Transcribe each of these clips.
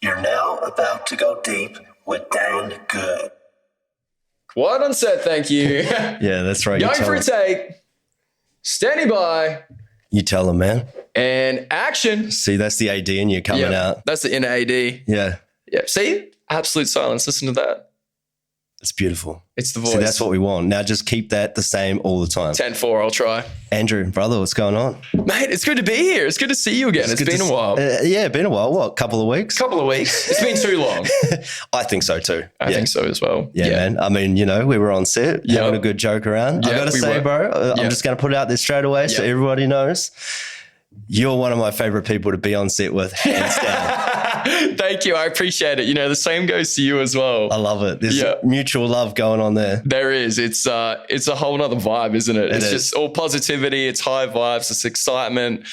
You're now about to go deep with Dan Good. Quiet on set, thank you. Yeah, that's right. Going for a take. Standing by. You tell them, man. And action. See, that's the AD in you coming out. That's the inner AD. Yeah. Yeah. See? Absolute silence. Listen to that. It's beautiful. It's the voice. See, that's what we want. Now just keep that the same all the time. 10-4, I'll try. Andrew, brother, what's going on? Mate, it's good to be here. It's good to see you again. It's been a while. Yeah, been a while. What, couple of weeks? Couple of weeks. It's been too long. I think so too. I think so as well. Yeah, man. I mean, you know, we were on set having a good joke around. I got to say, bro, I'm just going to put it out there straight away so everybody knows. You're one of my favorite people to be on set with, hands down. Thank you. I appreciate it. You know, the same goes to you as well. I love it. There's mutual love going on there. There is. It's a whole nother vibe, isn't it? It's just all positivity. It's high vibes. It's excitement.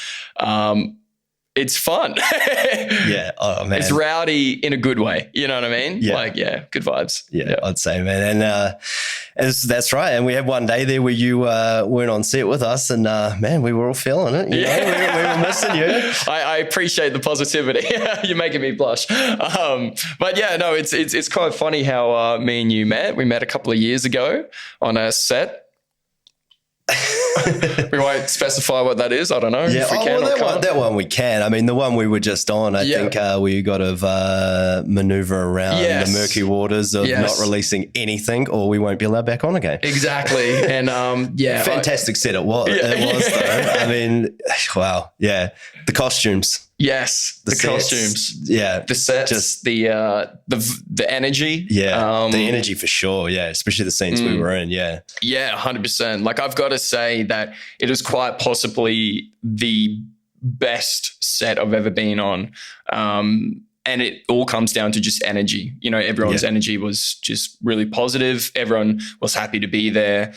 It's fun. Yeah. Oh, man. It's rowdy in a good way. You know what I mean? Yeah. Like, good vibes. Yeah, I'd say, man. And that's right. And we had one day there where you weren't on set with us and, man, we were all feeling it. You know? We were missing you. I appreciate the positivity. You're making me blush. But yeah, no, it's kind of funny how me and you met. We met a couple of years ago on a set. We won't specify what that is. I don't know if we can or can't. That one we can. I mean, the one we were just on, I think we got to maneuver around the murky waters of not releasing anything or we won't be allowed back on again. Exactly. And fantastic set it was. It was though. I mean, wow. Yeah. The costumes. Yes, the costumes. Yeah. The sets, just the energy. Yeah, the energy for sure. Yeah, especially the scenes we were in. Yeah. Yeah, 100%. Like I've got to say that it is quite possibly the best set I've ever been on. And it all comes down to just energy. You know, everyone's energy was just really positive. Everyone was happy to be there.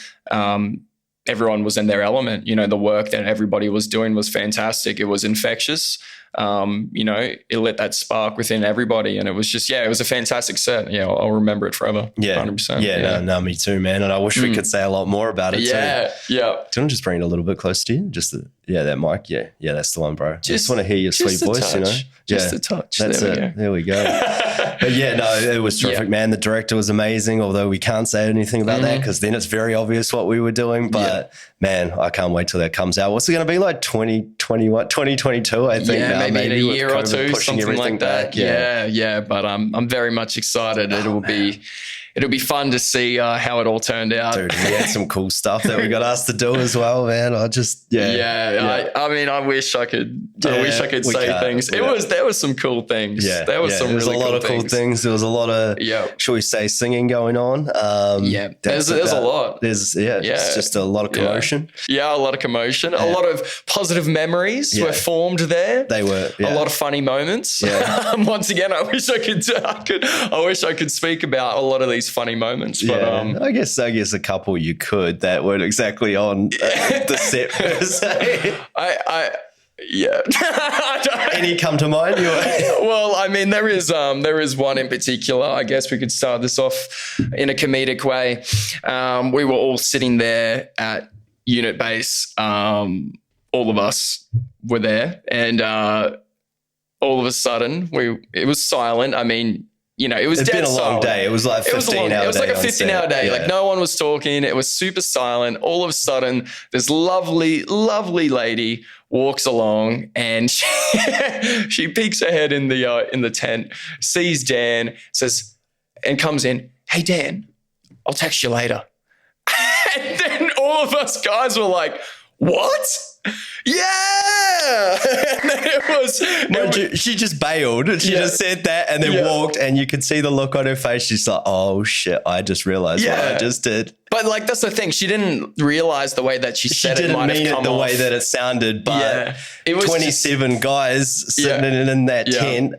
Everyone was in their element. You know, the work that everybody was doing was fantastic. It was infectious. You know, it lit that spark within everybody. And it was just, it was a fantastic set. Yeah, I'll remember it forever. Yeah. 100%. Yeah, no, me too, man. And I wish we could say a lot more about it too. Yeah. Do you want to just bring it a little bit closer to you? Just that mic. Yeah, that's the one, bro. Just want to hear your sweet voice, touch. You know? Just a touch. That's it. There we go. But yeah, no, it was terrific, man. The director was amazing, although we can't say anything about that because then it's very obvious what we were doing. But man, I can't wait till that comes out. What's it going to be like? 2022, I think. Yeah, maybe in a year or two, something like that. Back. Yeah. But I'm very much excited. It'll be fun to see how it all turned out. Dude, we had some cool stuff that we got asked to do as well, man. I mean, I wish I could. I wish I could say things. There was some cool things. Yeah, there was some really cool things. Cool things. There was a lot of, shall we say, singing going on. There's a lot. It's just a lot of commotion. Yeah, a lot of commotion. A lot of positive memories were formed there. They were. A lot of funny moments. Yeah. Once again, I wish I could speak about a lot of these funny moments. But I guess a couple you could that weren't exactly on the set per se. Any come to mind? Well, I mean, there is one in particular. I guess we could start this off in a comedic way. We were all sitting there at unit base. All of us were there, and all of a sudden, it was silent. I mean, you know, it was dead silent. It's been a long day. It was like 15-hour day. It was like a 15-hour day. Yeah. Like no one was talking. It was super silent. All of a sudden, this lovely, lovely lady walks along and she peeks her head in the tent, sees Dan, says, and comes in, "Hey Dan, I'll text you later." And then all of us guys were like, "What?" Yeah. And then she just bailed. She just said that and then walked, and you could see the look on her face. She's like, "Oh shit, I just realized what I just did." But like, that's the thing. She didn't realize the way that she said it might have come off. She didn't mean it the way that it sounded, but it was 27 guys sitting in that tent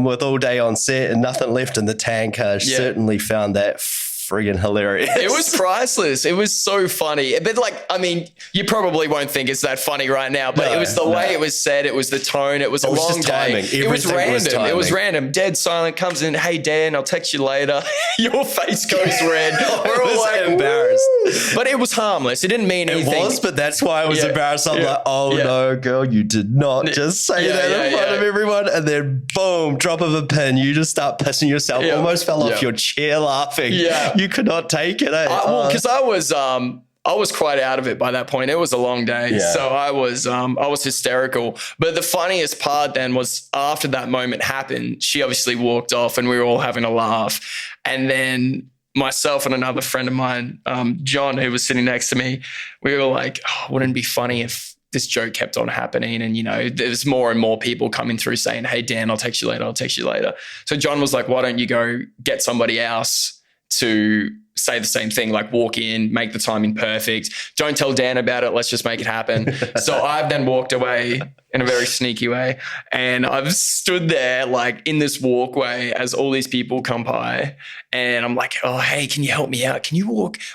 with all day on set and nothing left in the tank certainly found that friggin' hilarious. It was priceless. It was so funny. But like, I mean, you probably won't think it's that funny right now, but it was the way it was said. It was the tone. It was a long day. It was random. It was random. Dead silent, comes in. Hey, Dan, I'll text you later. Your face goes red. We're all like embarrassed. Woo! But it was harmless. It didn't mean anything. It was, but that's why I was embarrassed. I'm like, oh no, girl, you did not just say that in front of everyone. And then boom, drop of a pin. You just start pissing yourself. Almost fell off your chair laughing. Yeah. You could not take it. Well, because I was quite out of it by that point. It was a long day. So I was hysterical. But the funniest part then was after that moment happened, she obviously walked off and we were all having a laugh. And then myself and another friend of mine, John, who was sitting next to me, we were like, oh, wouldn't it be funny if this joke kept on happening? And, you know, there's more and more people coming through saying, hey, Dan, I'll text you later. I'll text you later. So John was like, why don't you go get somebody else to say the same thing, like walk in, make the timing perfect. Don't tell Dan about it. Let's just make it happen. So I've then walked away in a very sneaky way. And I've stood there like in this walkway as all these people come by. And I'm like, oh, hey, can you help me out? Can you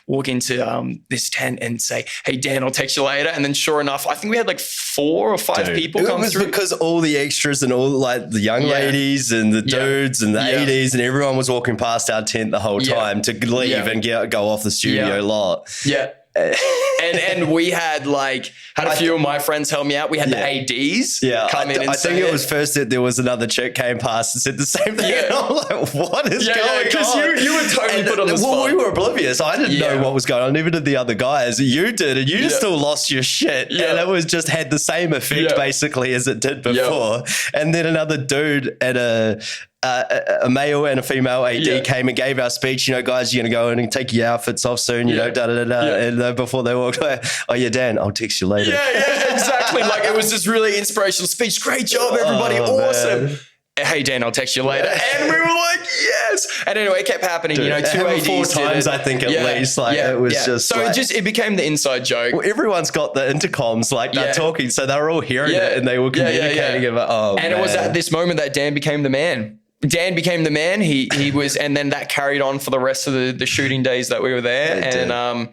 walk into this tent and say, hey, Dan, I'll text you later? And then sure enough, I think we had like 4 or 5 people come through. It was because all the extras and all like the young ladies and the dudes and the 80s and everyone was walking past our tent the whole time to leave and go off the studio lot. Yeah. and we had a few of my friends help me out. We had the ADs come in and I think it was first that there was another chick came past and said the same thing. And I'm like, what is going on? Because you were totally put on the spot. Well, we were oblivious. I didn't know what was going on. Neither did the other guys. You did, and you still lost your shit. And it was just had the same effect basically as it did before. And then another dude at a male and a female AD came and gave our speech, you know, guys, you're going to go in and take your outfits off soon, you know, and before they walked away, oh yeah, Dan, I'll text you later. Yeah, exactly. Like it was this really inspirational speech. Great job, everybody. Awesome. Man. Hey, Dan, I'll text you later. And we were like, yes. And anyway, it kept happening, you know, 2 ADs 4 times, I think, at least. Like it was just so it became the inside joke. Well, everyone's got the intercoms, like they're talking, so they were all hearing it and they were communicating about, and it was at this moment that Dan became the man. Dan became the man. He was, and then that carried on for the rest of the shooting days that we were there. And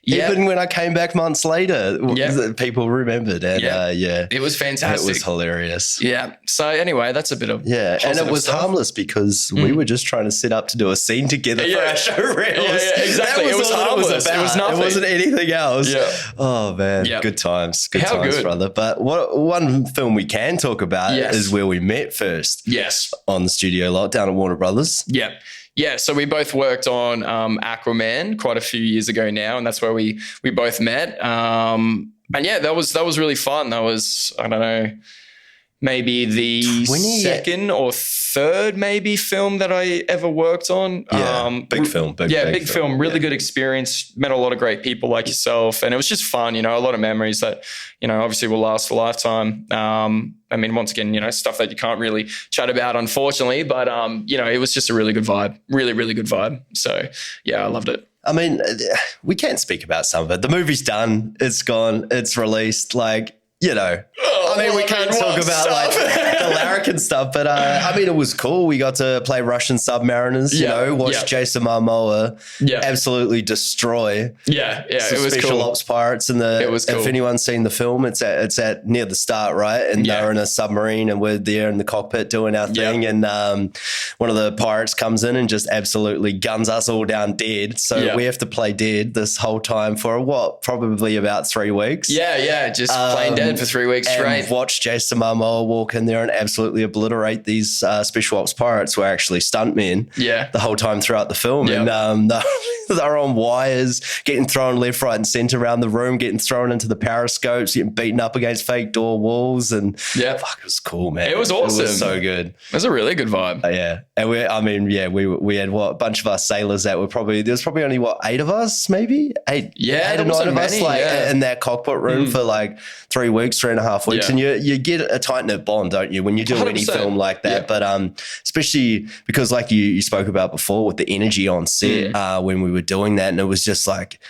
even when I came back months later, people remembered. And it was fantastic. It was hilarious. Yeah. So anyway, that's a bit of and it was harmless because we were just trying to set up to do a scene together for our show reels. Yeah, exactly. It was harmless. It was nothing. It wasn't anything else. Yeah. Oh man, good times. Good times, brother. But one film we can talk about is where we met first. Yes. On the studio lot down at Warner Brothers. Yeah. Yeah, so we both worked on Aquaman quite a few years ago now, and that's where we both met. And yeah, that was really fun. That was, I don't know, maybe the second or third maybe film that I ever worked on. Big film. Big film. Really good experience. Met a lot of great people like yourself, and it was just fun. You know, a lot of memories that, you know, obviously will last for a lifetime. I mean, once again, you know, stuff that you can't really chat about, unfortunately, but you know, it was just a really good vibe. Really, really good vibe. So yeah, I loved it. I mean, we can't speak about some of it. The movie's done. It's gone. It's released. Like, you know, I mean, we can't talk about like the larrikin stuff, but I mean, it was cool. We got to play Russian submariners, you know, watch Jason Momoa absolutely destroy it was special cool. ops pirates. And it was cool. If anyone's seen the film, it's at near the start, right? And they're in a submarine and we're there in the cockpit doing our thing. And one of the pirates comes in and just absolutely guns us all down dead. So we have to play dead this whole time for probably about 3 weeks. Just playing dead for 3 weeks straight. And watch Jason Momoa walk in there and absolutely obliterate these special ops pirates who are actually stuntmen the whole time throughout the film. And they're on wires, getting thrown left, right and centre around the room, getting thrown into the periscopes, getting beaten up against fake door walls. And fuck, it was cool, man. It was awesome. It was so good. It was a really good vibe. And we had a bunch of us sailors that were there was probably only 8 of us, maybe? 8 or 9 of us in that cockpit room for like 3 weeks, 3.5 weeks. And you get a tight-knit bond, don't you, when you do 100%. Any film like that. But especially because like you spoke about before with the energy on set when we were doing that, and it was just like,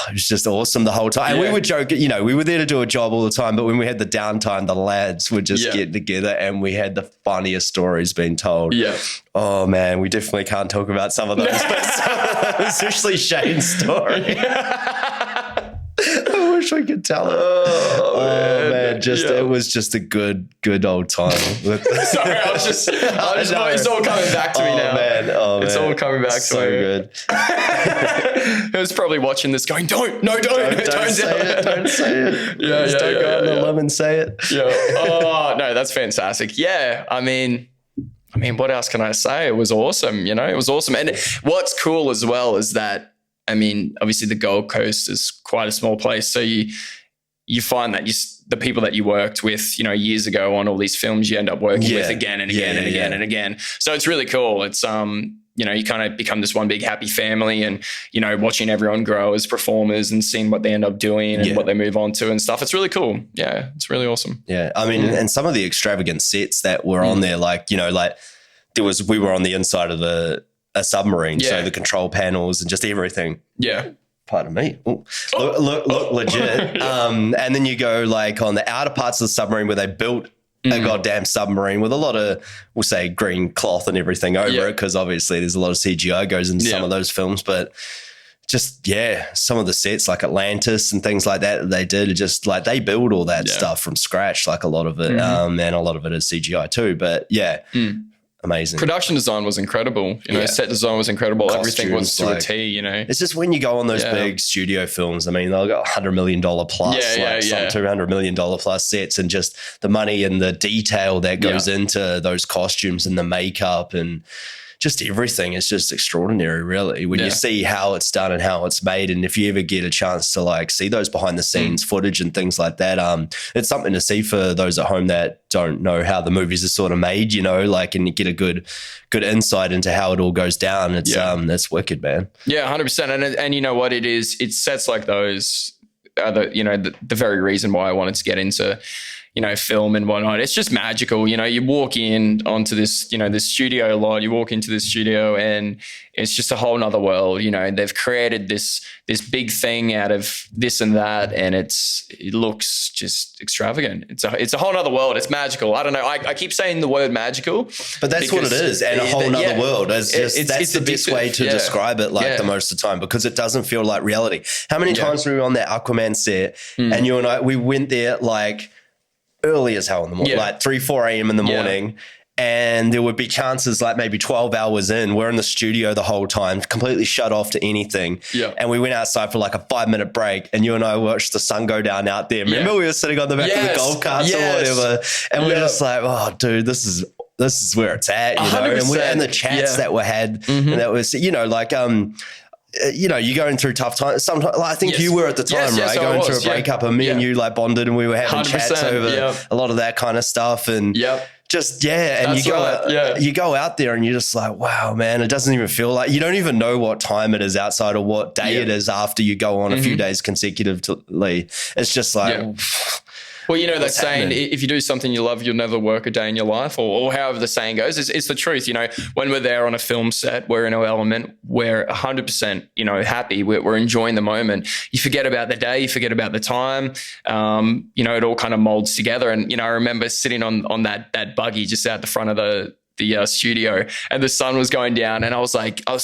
it was just awesome the whole time. And we would joke, you know, we were there to do a job all the time, but when we had the downtime, the lads would just get together and we had the funniest stories being told. Yeah. Oh man, we definitely can't talk about some of those, but especially Shane's story. I wish we could tell it. Oh man, it was just a good old time. Sorry, it's all coming back to me now. Man. It's all coming back to me. So good. He was probably watching this going, don't say it. Don't say it. Don't go on the limb and say it. Yeah. Oh no, that's fantastic. Yeah. I mean, what else can I say? It was awesome. You know, it was awesome. And what's cool as well is that, I mean, obviously the Gold Coast is quite a small place. So you find that the people that you worked with, you know, years ago on all these films, you end up working with again and again and again and again. So it's really cool. It's, you know, you kind of become this one big happy family and, you know, watching everyone grow as performers and seeing what they end up doing and what they move on to and stuff. It's really cool. Yeah. It's really awesome. Yeah. I mean, and some of the extravagant sets that were on there, like, you know, like we were on the inside of a submarine. So the control panels and just everything. Yeah. Pardon me. Look legit. And then you go like on the outer parts of the submarine where they built a goddamn submarine with a lot of, we'll say, green cloth and everything over it, because obviously there's a lot of CGI goes into some of those films, but just, some of the sets like Atlantis and things like that they did, just like they build all that stuff from scratch, like a lot of it, and a lot of it is CGI too, but amazing. Production design was incredible. You know, set design was incredible. Costumes, everything was to a T, you know. It's just when you go on those big studio films, I mean, they'll got $100 million plus, some $200 million plus sets, and just the money and the detail that goes into those costumes and the makeup and just everything is just extraordinary, really, when you see how it's done and how it's made. And if you ever get a chance to like see those behind the scenes footage and things like that, it's something to see for those at home that don't know how the movies are sort of made, you know, like, and you get a good insight into how it all goes down. It's that's wicked, man. Yeah, 100%. And you know what it is? It's sets like those are the very reason why I wanted to get into, you know, film and whatnot. It's just magical. You know, you walk in onto this, you know, this studio lot, you walk into this studio and it's just a whole nother world. You know, they've created this big thing out of this and that, and it looks just extravagant. It's a whole nother world. It's magical. I don't know. I keep saying the word magical, but that's what it is. And a whole nother world. That's the best way to describe it, like the most of the time, because it doesn't feel like reality. How many times were we on that Aquaman set and you and I, we went there like early as hell in the morning, like 3, 4 a.m. in the morning. And there would be chances like maybe 12 hours in, we're in the studio the whole time, completely shut off to anything. Yeah. And we went outside for like a 5-minute break and you and I watched the sun go down out there. Remember we were sitting on the back of the golf carts or whatever. And we're just like, oh, dude, this is where it's at, you know? And the chats that were had, and that was, you know, like, you know, you're going through tough times. Sometimes, like, I think you were at the time, right? Going through a breakup, and me and you like bonded, and we were having chats over a lot of that kind of stuff, and just and you go out there, and you're just like, wow, man, it doesn't even feel like, you don't even know what time it is outside or what day it is after you go on a few days consecutively. It's just like. Well, you know, that saying, if you do something you love, you'll never work a day in your life, or however the saying goes, it's the truth. You know, when we're there on a film set, we're in our element, we're 100%, you know, happy. We're enjoying the moment. You forget about the day, you forget about the time. You know, it all kind of molds together. And, you know, I remember sitting on that buggy just out the front of the studio, and the sun was going down, and I was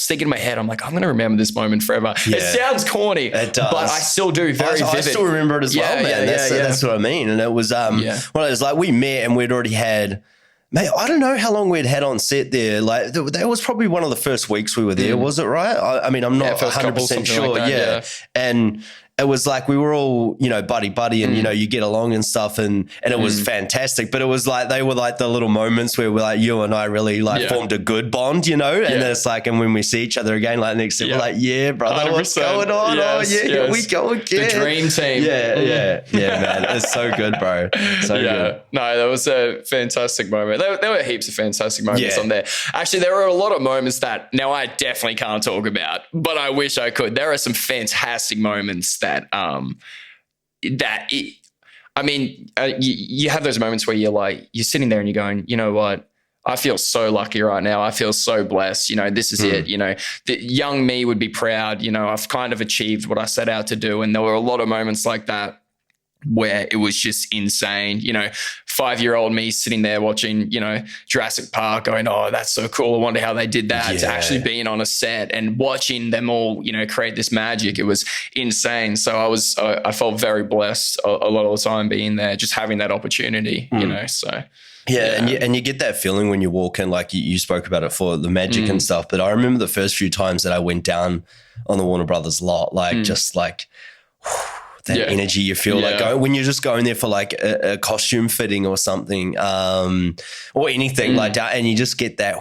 thinking in my head, I'm like, I'm going to remember this moment forever. It sounds corny, it does, but I still do. Very vivid. I still remember it as well, man. That's what I mean. And it was one of those, like, we met and we'd already had, mate, I don't know how long we'd had on set there. Like, that was probably one of the first weeks we were there, was it right? I mean, I'm not 100% sure. Like that, and it was like we were all, you know, buddy, and, you know, you get along and stuff, and it was fantastic. But it was like, they were like the little moments where we're like, you and I really like formed a good bond, you know? And then it's like, and when we see each other again, like next day, we're like, yeah, brother, 100%. What's going on? Yes, here we go again. The dream team. Yeah, man. It's so good, bro. So good. No, that was a fantastic moment. There were heaps of fantastic moments on there. Actually, there were a lot of moments that now I definitely can't talk about, but I wish I could. There are some fantastic moments that you have those moments where you're sitting there and you're going, you know what, I feel so lucky right now. I feel so blessed. This is it. The young me would be proud. I've kind of achieved what I set out to do. And there were a lot of moments like that where it was just insane. 5-year-old me sitting there watching, Jurassic Park going, oh, that's so cool. I wonder how they did that. Yeah. To actually being on a set and watching them all, create this magic. It was insane. So I felt very blessed a lot of the time being there, just having that opportunity, so. Yeah, and you get that feeling when you walk in, like you spoke about it for the magic and stuff. But I remember the first few times that I went down on the Warner Brothers lot, just like that energy you feel like when you're just going there for like a costume fitting or something, or anything like that, and you just get that.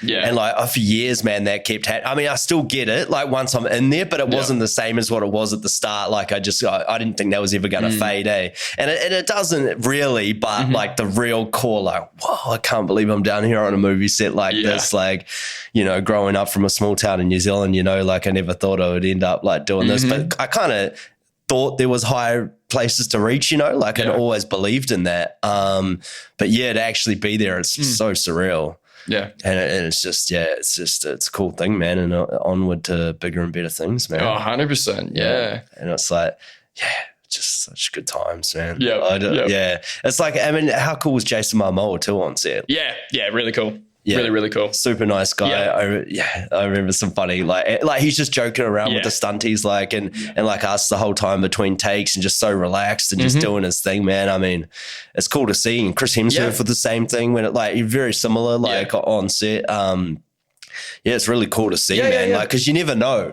Yeah. And like for years, man, that kept happening. I mean, I still get it like once I'm in there, but it wasn't the same as what it was at the start. Like I didn't think that was ever going to fade, And it doesn't really, but like the real core, like, whoa, I can't believe I'm down here on a movie set like this. Like, growing up from a small town in New Zealand, like I never thought I would end up like doing this, but I kind of thought there was higher places to reach, like I'd always believed in that. But to actually be there, it's so surreal. Yeah. And it's just, it's a cool thing, man. And onward to bigger and better things, man. Oh, 100%. Yeah. And it's like, just such good times, man. Yeah. Yeah. It's like, I mean, how cool was Jason Momoa too on set? Yeah. Yeah. Really cool. Yeah. Really, really cool. Super nice guy. I remember some funny, like he's just joking around with the stunties, like, and like us the whole time between takes and just so relaxed and just doing his thing, man. I mean, it's cool to see. And Chris Hemsworth for the same thing when it like very similar, like on set. It's really cool to see, man. Like, cause you never know,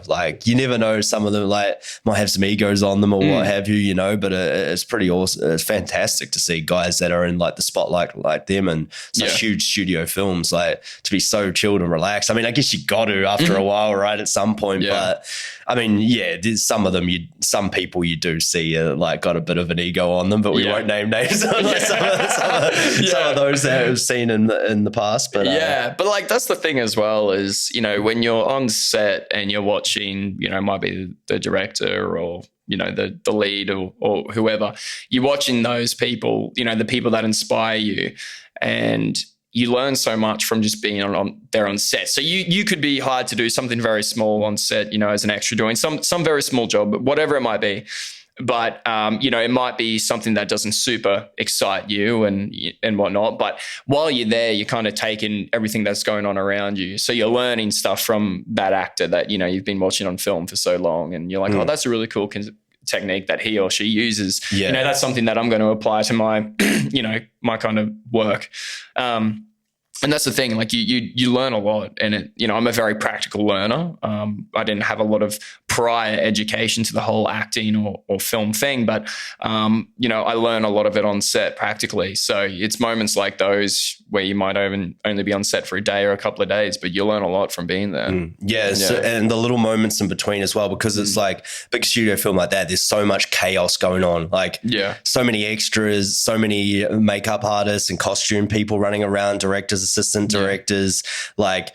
some of them like might have some egos on them or what have you, but it's pretty awesome. It's fantastic to see guys that are in like the spotlight like them and such huge studio films, like to be so chilled and relaxed. I mean, I guess you got to after a while, right? At some point, but I mean, there's some of them, some people you do see like got a bit of an ego on them, but we won't name names. Like some of those that I've seen in the past, but but like that's the thing as well is, when you're on set and you're watching, it might be the director or, the lead or whoever, you're watching those people, the people that inspire you, and you learn so much from just being on set. So you could be hired to do something very small on set, as an extra doing some very small job, but whatever it might be. But, it might be something that doesn't super excite you and whatnot. But while you're there, you're kind of taking everything that's going on around you. So you're learning stuff from that actor that, you've been watching on film for so long. And you're like, oh, that's a really cool technique that he or she uses. That's something that I'm going to apply to my, my kind of work. And that's the thing, like you learn a lot, and I'm a very practical learner. I didn't have a lot of prior education to the whole acting or film thing, but I learn a lot of it on set practically. So it's moments like those where you might only be on set for a day or a couple of days, but you learn a lot from being there. So, and the little moments in between as well, because it's like big studio film like that. There's so much chaos going on, like so many extras, so many makeup artists and costume people running around, directors, assistant directors, like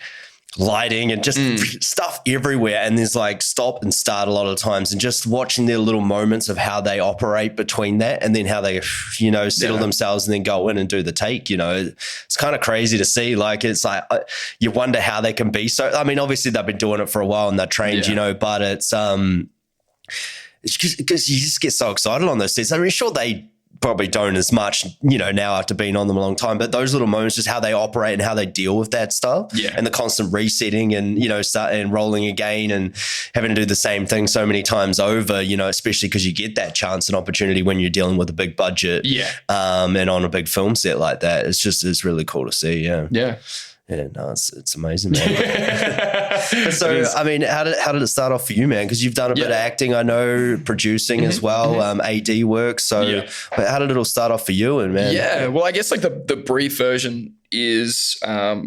lighting and just stuff everywhere. And there's like stop and start a lot of times, and just watching their little moments of how they operate between that, and then how they, settle themselves and then go in and do the take. It's kind of crazy to see. Like, it's like you wonder how they can be so. I mean, obviously they've been doing it for a while and they're trained, but it's because you just get so excited on those sets. I mean, sure, they probably don't as much, now after being on them a long time, but those little moments, just how they operate and how they deal with that stuff and the constant resetting and, start and rolling again and having to do the same thing so many times over, especially because you get that chance and opportunity when you're dealing with a big budget and on a big film set like that. It's really cool to see. Yeah, no, it's amazing, man. So, I mean, how did it start off for you, man? Because you've done a bit of acting, I know, producing as well, AD work. So, how did it all start off for you, and man? Yeah, well, I guess like the brief version is, I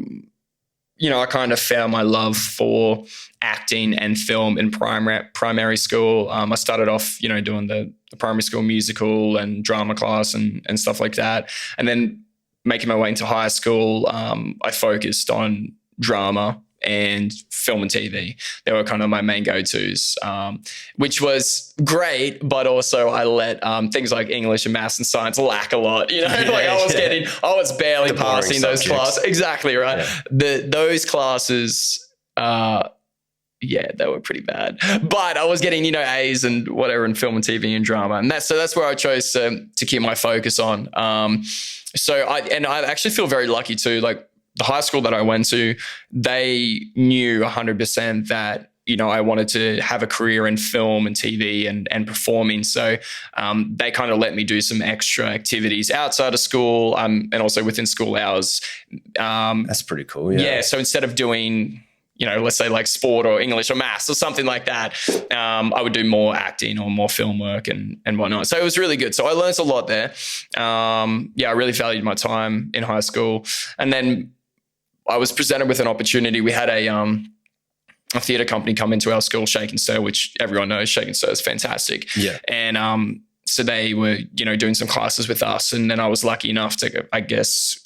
kind of found my love for acting and film in primary school. I started off, doing the primary school musical and drama class and stuff like that, and then making my way into high school, I focused on drama and film and TV. They were kind of my main go-tos, which was great, but also I let things like English and maths and science lack a lot. You know, I was barely passing those classes. Exactly right. Yeah. Those classes, they were pretty bad, but I was getting, A's and whatever in film and TV and drama. And that's where I chose to keep my focus on. So I actually feel very lucky too. Like the high school that I went to, they knew 100% that, I wanted to have a career in film and TV and performing. So they kind of let me do some extra activities outside of school and also within school hours. That's pretty cool. Yeah. Yeah. So instead of doing, let's say like sport or English or maths or something like that, I would do more acting or more film work and whatnot. So it was really good. So I learned a lot there. I really valued my time in high school. And then I was presented with an opportunity. We had a theatre company come into our school, Shake and Stir, which everyone knows Shake and Stir is fantastic. Yeah. And so they were, doing some classes with us. And then I was lucky enough to, I guess,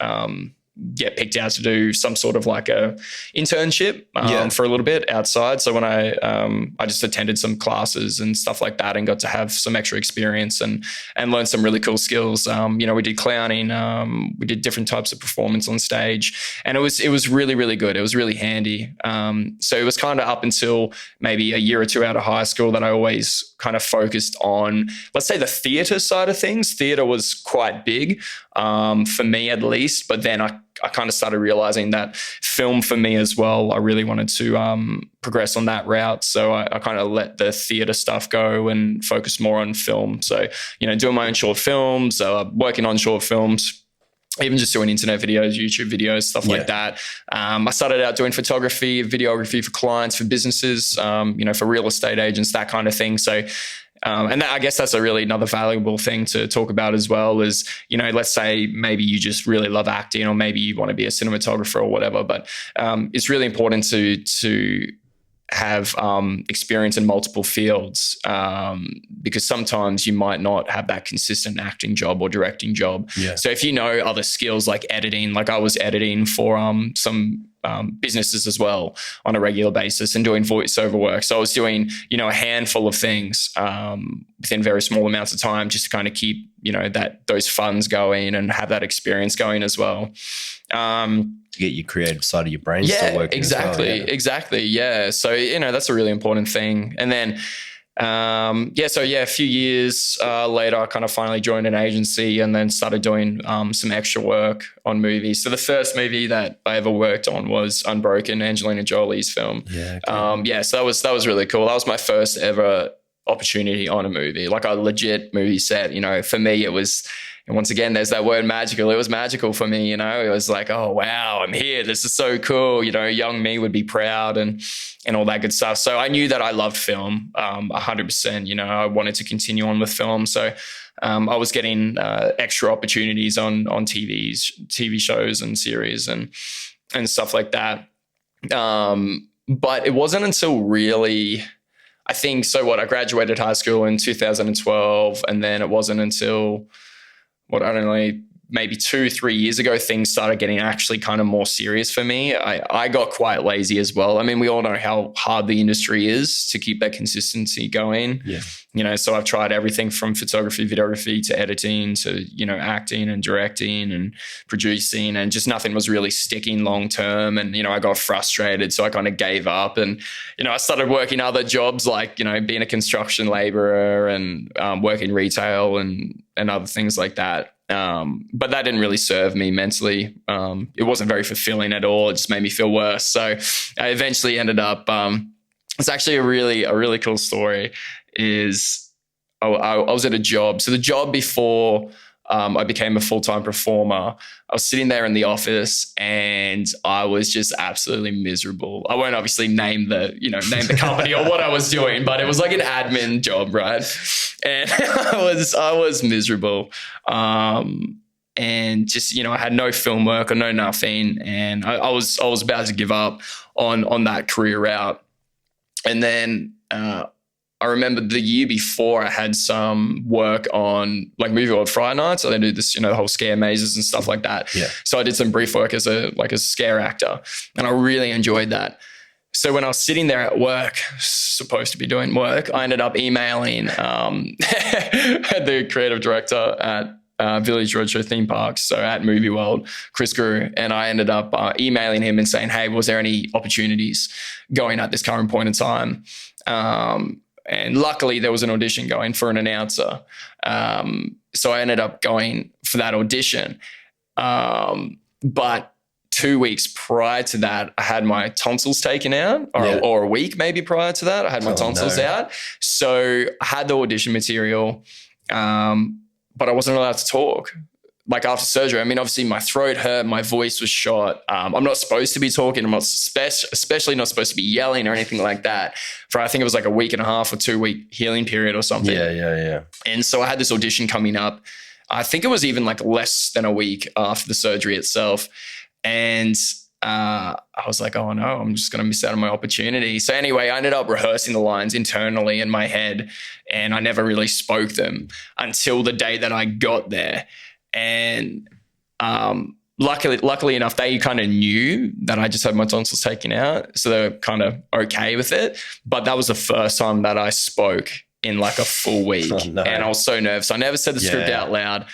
get picked out to do some sort of like a internship for a little bit outside. So when I just attended some classes and stuff like that and got to have some extra experience and learn some really cool skills. We did clowning, we did different types of performance on stage, and it was really, really good. It was really handy. So it was kind of up until maybe a year or two out of high school that I always kind of focused on, let's say, the theatre side of things. Theatre was quite big for me at least, but then I kind of started realizing that film for me as well, I really wanted to progress on that route. So I kind of let the theatre stuff go and focus more on film. So, doing my own short films, working on short films, even just doing internet videos, YouTube videos, stuff like that. I started out doing photography, videography for clients, for businesses, for real estate agents, that kind of thing. So, I guess that's another valuable thing to talk about as well is, let's say maybe you just really love acting or maybe you want to be a cinematographer or whatever, but it's really important to have experience in multiple fields because sometimes you might not have that consistent acting job or directing job. Yeah. So if you know other skills like editing, like I was editing for some businesses as well on a regular basis and doing voiceover work. So I was doing, a handful of things within very small amounts of time just to kind of keep, those funds going and have that experience going as well. To get your creative side of your brain still working. Exactly. Yeah. So, that's a really important thing. And then, a few years later, I kind of finally joined an agency and then started doing some extra work on movies. So the first movie that I ever worked on was Unbroken, Angelina Jolie's film. Yeah. Okay. So that was really cool. That was my first ever opportunity on a movie, like a legit movie set. For me, it was. And once again, there's that word magical. It was magical for me, It was like, oh, wow, I'm here. This is so cool. Young me would be proud and all that good stuff. So I knew that I loved film 100%. I wanted to continue on with film. So I was getting extra opportunities on TV shows and series and stuff like that. But it wasn't until really... I think, I graduated high school in 2012, and then it wasn't until... maybe 2-3 years ago, things started getting actually kind of more serious for me. I got quite lazy as well. I mean, we all know how hard the industry is to keep that consistency going. Yeah. So I've tried everything from photography, videography to editing to, acting and directing and producing, and just nothing was really sticking long term. And, I got frustrated. So I kind of gave up and, I started working other jobs like, being a construction laborer and working retail and other things like that. But that didn't really serve me mentally. It wasn't very fulfilling at all. It just made me feel worse. So I eventually ended up, it's actually a really cool story is I was at a job. So the job before I became a full-time performer, I was sitting there in the office and I was just absolutely miserable. I won't obviously name the company or what I was doing, but it was like an admin job, right? And I was miserable. And just, I had no film work or no nothing. And I was about to give up on that career route. And then, I remember the year before I had some work on like Movie World Friday nights. So they do this, the whole scare mazes and stuff like that. Yeah. So I did some brief work as a scare actor, and I really enjoyed that. So when I was sitting there at work, supposed to be doing work, I ended up emailing the creative director at Village Roadshow Theme Parks, so at Movie World, Chris Grew, and I ended up emailing him and saying, hey, was there any opportunities going at this current point in time? And luckily there was an audition going for an announcer. So I ended up going for that audition. But 2 weeks prior to that, I had my tonsils taken out, or a week maybe prior to that, I had my tonsils out. So I had the audition material, but I wasn't allowed to talk. Like after surgery, I mean, obviously my throat hurt, my voice was shot. I'm not supposed to be talking. I'm not especially not supposed to be yelling or anything like that for, I think it was like a week and a half or 2 week healing period or something. Yeah. And so I had this audition coming up. I think it was even like less than a week after the surgery itself. And I was like, oh no, I'm just going to miss out on my opportunity. So anyway, I ended up rehearsing the lines internally in my head, and I never really spoke them until the day that I got there. And luckily enough, they kind of knew that I just had my tonsils taken out, so they were kind of okay with it. But that was the first time that I spoke in like a full week. Oh, no. And I was so nervous. I never said the script out loud.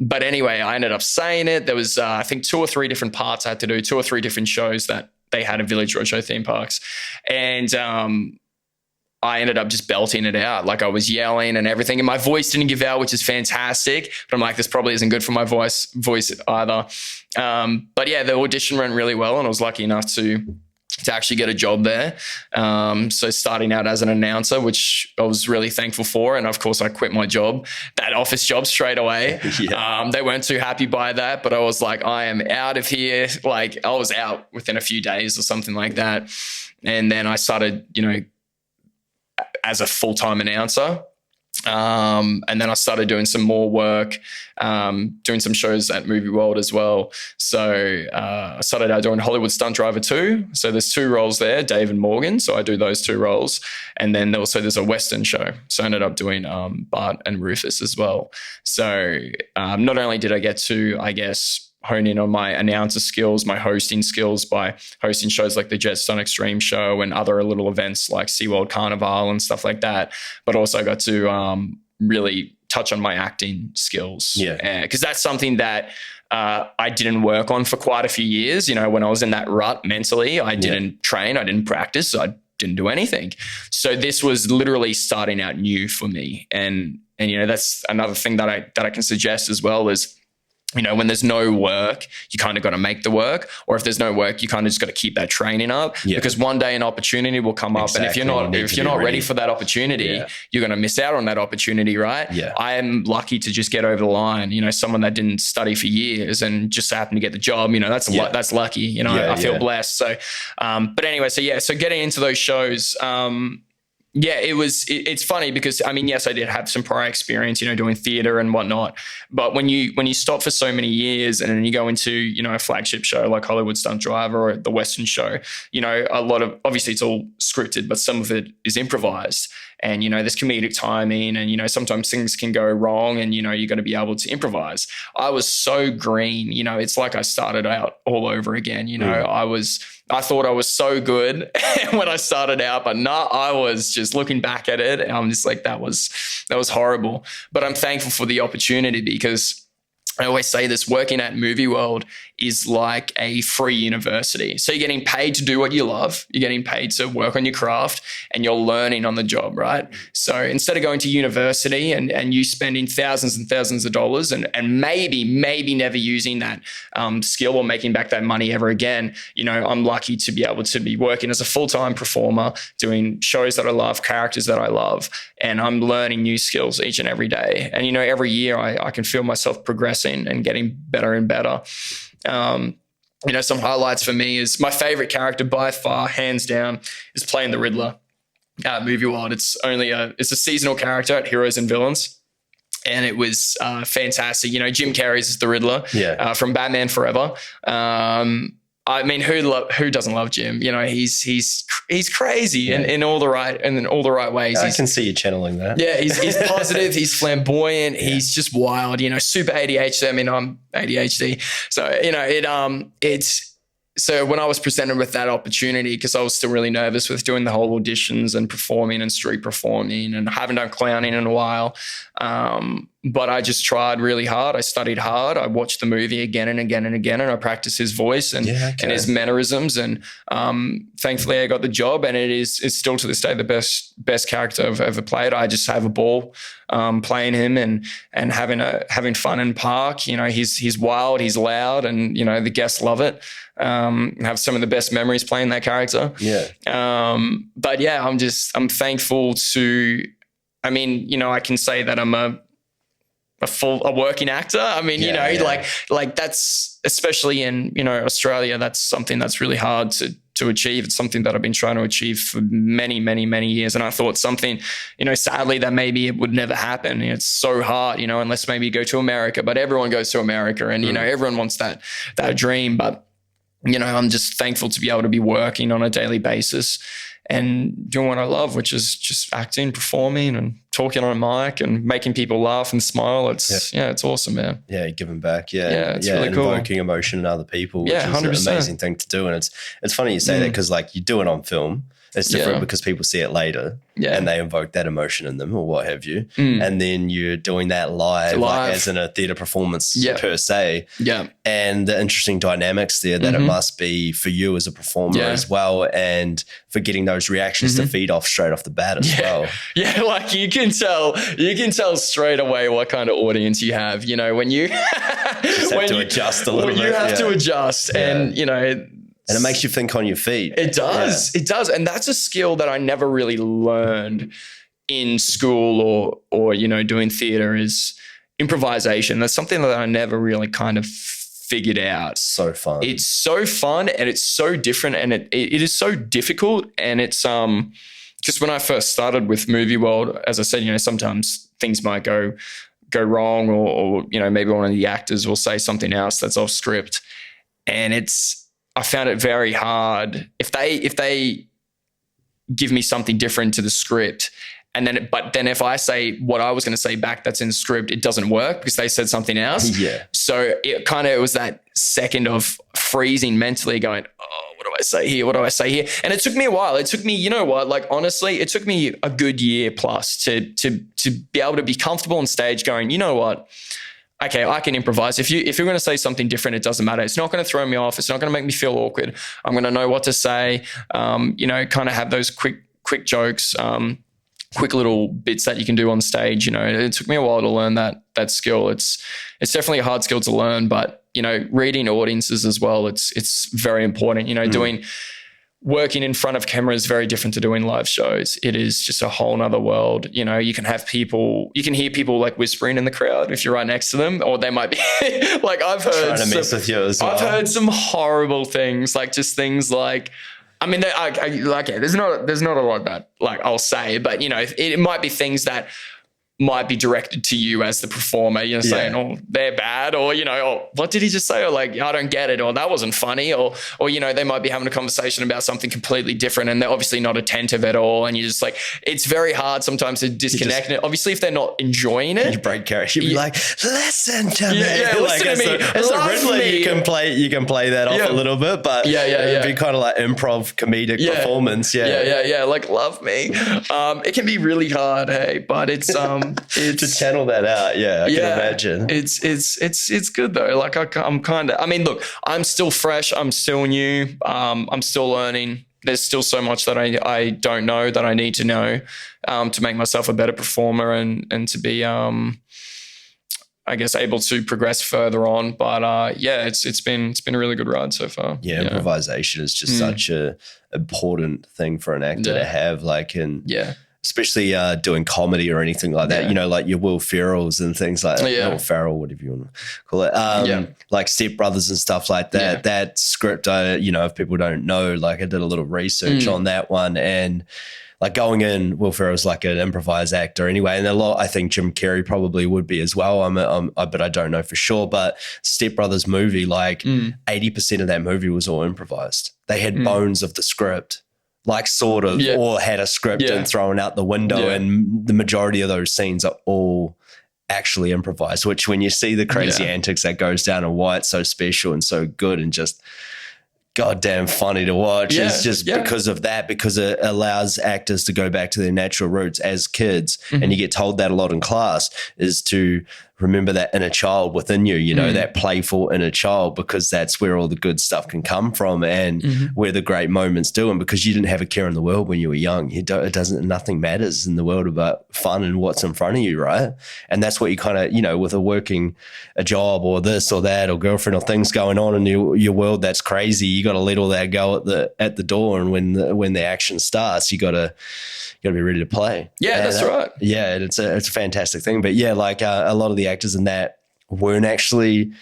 But anyway, I ended up saying it. There was, I think, 2 or 3 different parts I had to do, 2 or 3 different shows that they had at Village Roadshow Theme Parks. And I ended up just belting it out. Like I was yelling and everything, and my voice didn't give out, which is fantastic. But I'm like, this probably isn't good for my voice either. But yeah, the audition went really well, and I was lucky enough to actually get a job there. So starting out as an announcer, which I was really thankful for. And of course I quit my job, that office job, straight away. They weren't too happy by that, but I was like, I am out of here. Like I was out within a few days or something like that. And then I started, as a full-time announcer. And then I started doing some more work, doing some shows at Movie World as well. So I started out doing Hollywood Stunt Driver 2. So there's 2 roles there, Dave and Morgan. So I do those 2 roles. And then also there's a Western show. So I ended up doing Bart and Rufus as well. So not only did I get to, I guess, hone in on my announcer skills, my hosting skills by hosting shows like the Jetstone Extreme Show and other little events like SeaWorld Carnival and stuff like that, but also got to really touch on my acting skills. Because that's something that I didn't work on for quite a few years. When I was in that rut mentally, I didn't train, I didn't practice, I didn't do anything. So this was literally starting out new for me. And that's another thing that I can suggest as well is, when there's no work, you kind of got to make the work. Or if there's no work, you kind of just got to keep that training up because one day an opportunity will come up. And if you're not ready for that opportunity, you're going to miss out on that opportunity, right? I am lucky to just get over the line. Someone that didn't study for years and just happened to get the job, that's lucky. I feel blessed. So, but anyway, so getting into those shows, it's funny because yes, I did have some prior experience, doing theater and whatnot. But when you stop for so many years and then you go into, a flagship show like Hollywood Stunt Driver or the Western show, a lot of, obviously it's all scripted, but some of it is improvised. And, there's comedic timing and, sometimes things can go wrong and, you're going to be able to improvise. I was so green, it's like I started out all over again. I thought I was so good when I started out, but I was just looking back at it and I'm just like, that was horrible. But I'm thankful for the opportunity because I always say this, working at Movie World is like a free university. So you're getting paid to do what you love. You're getting paid to work on your craft and you're learning on the job, right? So instead of going to university and you spending thousands and thousands of dollars and maybe never using that skill or making back that money ever again, I'm lucky to be able to be working as a full-time performer, doing shows that I love, characters that I love, and I'm learning new skills each and every day. And, every year I can feel myself progressing and getting better and better. Some highlights for me is my favorite character by far, hands down, is playing the Riddler at Movie World. It's a seasonal character at Heroes and Villains. And it was fantastic. Jim Carrey's is the Riddler from Batman Forever. I mean, who doesn't love Jim? You know, he's crazy in all the right ways. I can see you channeling that. Yeah, he's positive. He's flamboyant. Yeah. He's just wild. You know, super ADHD. I mean, I'm ADHD, so you know it's. So when I was presented with that opportunity, because I was still really nervous with doing the whole auditions and performing and street performing, and I haven't done clowning in a while, but I just tried really hard. I studied hard. I watched the movie again and again and again, and I practiced his voice and his mannerisms. And thankfully, I got the job, and it's still to this day the best character I've ever played. I just have a ball playing him and having fun in Park. You know, he's wild, he's loud, and you know the guests love it. Have some of the best memories playing that character. Yeah. But yeah, I'm thankful to. I mean, you know, I can say that I'm a working actor. I mean, like that's, especially in, you know, Australia, that's something that's really hard to achieve. It's something that I've been trying to achieve for many, many, many years. And I thought something, you know, sadly that maybe it would never happen. It's so hard, you know, unless maybe you go to America, but everyone goes to America and, you know, everyone wants that dream. But, you know, I'm just thankful to be able to be working on a daily basis and doing what I love, which is just acting, performing, and talking on a mic and making people laugh and smile. It's awesome, man. Yeah, giving back. Yeah, it's really cool. Invoking emotion in other people, which is 100%. an amazing thing to do. And it's funny you say that, because like you do it on film. It's different because people see it later and they invoke that emotion in them or what have you. And then you're doing that live. Like as in a theatre performance per se. Yeah. And the interesting dynamics there that it must be for you as a performer as well, and for getting those reactions to feed off straight off the bat as well. Yeah, like you can tell straight away what kind of audience you have, you know, when you just have to adjust a little bit. You have to adjust and, you know, and it makes you think on your feet. It does. Yeah. It does. And that's a skill that I never really learned in school or you know, doing theater, is improvisation. That's something that I never really kind of figured out. So fun. It's so fun and it's so different, and it is so difficult. And it's just when I first started with Movie World, as I said, you know, sometimes things might go wrong or you know, maybe one of the actors will say something else that's off script. And I found it very hard if they give me something different to the script, but then if I say what I was going to say back that's in the script, it doesn't work because they said something else. Yeah. So it was that second of freezing mentally, going, oh, what do I say here? What do I say here? And it took me a while. It took me, you know what? Like honestly, it took me a good year plus to be able to be comfortable on stage, going, you know what? Okay, I can improvise. If you're going to say something different, it doesn't matter. It's not going to throw me off. It's not going to make me feel awkward. I'm going to know what to say. You know, kind of have those quick jokes, quick little bits that you can do on stage. You know, it took me a while to learn that skill. It's definitely a hard skill to learn, but you know, reading audiences as well. It's very important. You know, working in front of camera is very different to doing live shows. It is just a whole nother world. You know, you can hear people like whispering in the crowd if you're right next to them, or they might be like, I've heard trying to mess with you as well. I've heard some horrible things, like just things like, I mean, there's not a lot that like I'll say, but you know, it might be things that might be directed to you as the performer, you know, saying, oh, they're bad, or, you know, oh, what did he just say? Or like, I don't get it, or that wasn't funny, or, you know, they might be having a conversation about something completely different and they're obviously not attentive at all. And you're just like, it's very hard sometimes to disconnect. And obviously if they're not enjoying it, you break character. You'd be like, listen to me. Yeah, like, listen to me. As a Riddler, you can play that off a little bit, but it'd be kind of like improv comedic performance. Yeah. Like, love me. It can be really hard, hey, but it's to channel that out. I can imagine. It's good though. Like I'm kind of, I mean, look, I'm still fresh. I'm still new. I'm still learning. There's still so much that I don't know that I need to know to make myself a better performer and to be, I guess, able to progress further on. But it's been a really good ride so far. Yeah, improvisation is just such a important thing for an actor to have. Like, especially doing comedy or anything like that, you know, like your Will Ferrells and things like that. Will Ferrell, whatever you want to call it. Like Step Brothers and stuff like that. That script, you know, if people don't know, like I did a little research on that one, and like going in, Will Ferrell's like an improvised actor anyway, and I think Jim Carrey probably would be as well. But I don't know for sure. But Step Brothers movie, like 80% of that movie was all improvised. They had bones of the script, like sort of, or had a script and thrown out the window, and the majority of those scenes are all actually improvised. Which, when you see the crazy antics that goes down and why it's so special and so good and just goddamn funny to watch is just because of that, because it allows actors to go back to their natural roots as kids. And you get told that a lot in class, is to remember that inner child within you, you know, that playful inner child, because that's where all the good stuff can come from and where the great moments do. And because you didn't have a care in the world when you were young, nothing matters in the world about fun and what's in front of you, right? And that's what you kind of, you know, with a job or this or that or girlfriend or things going on in your world that's crazy, you got to let all that go at the door. And when the action starts, you got to be ready to play. Yeah, that's right. Yeah, it's a fantastic thing. But yeah, like a lot of the actors in that weren't actually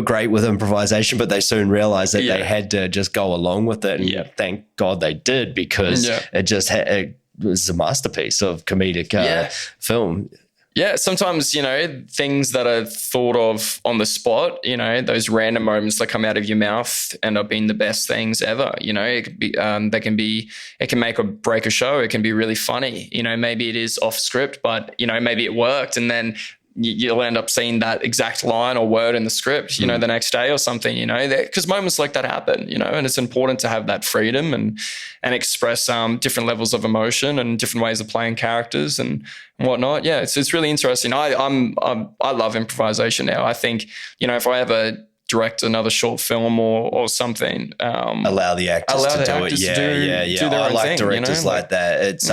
great with improvisation, but they soon realized that they had to just go along with it. And thank God they did, because it was a masterpiece of comedic film. Yeah, sometimes, you know, things that are thought of on the spot, you know, those random moments that come out of your mouth end up being the best things ever. You know, it could be, it can make or break a show. It can be really funny. You know, maybe it is off script, but, you know, maybe it worked, and then you'll end up seeing that exact line or word in the script, you know, the next day or something, you know, because moments like that happen, you know, and it's important to have that freedom and express different levels of emotion and different ways of playing characters and whatnot. Yeah, it's really interesting. I love improvisation now. I think, you know, if I ever direct another short film or something, allow the actors to do it. Yeah. I like directors like that. It's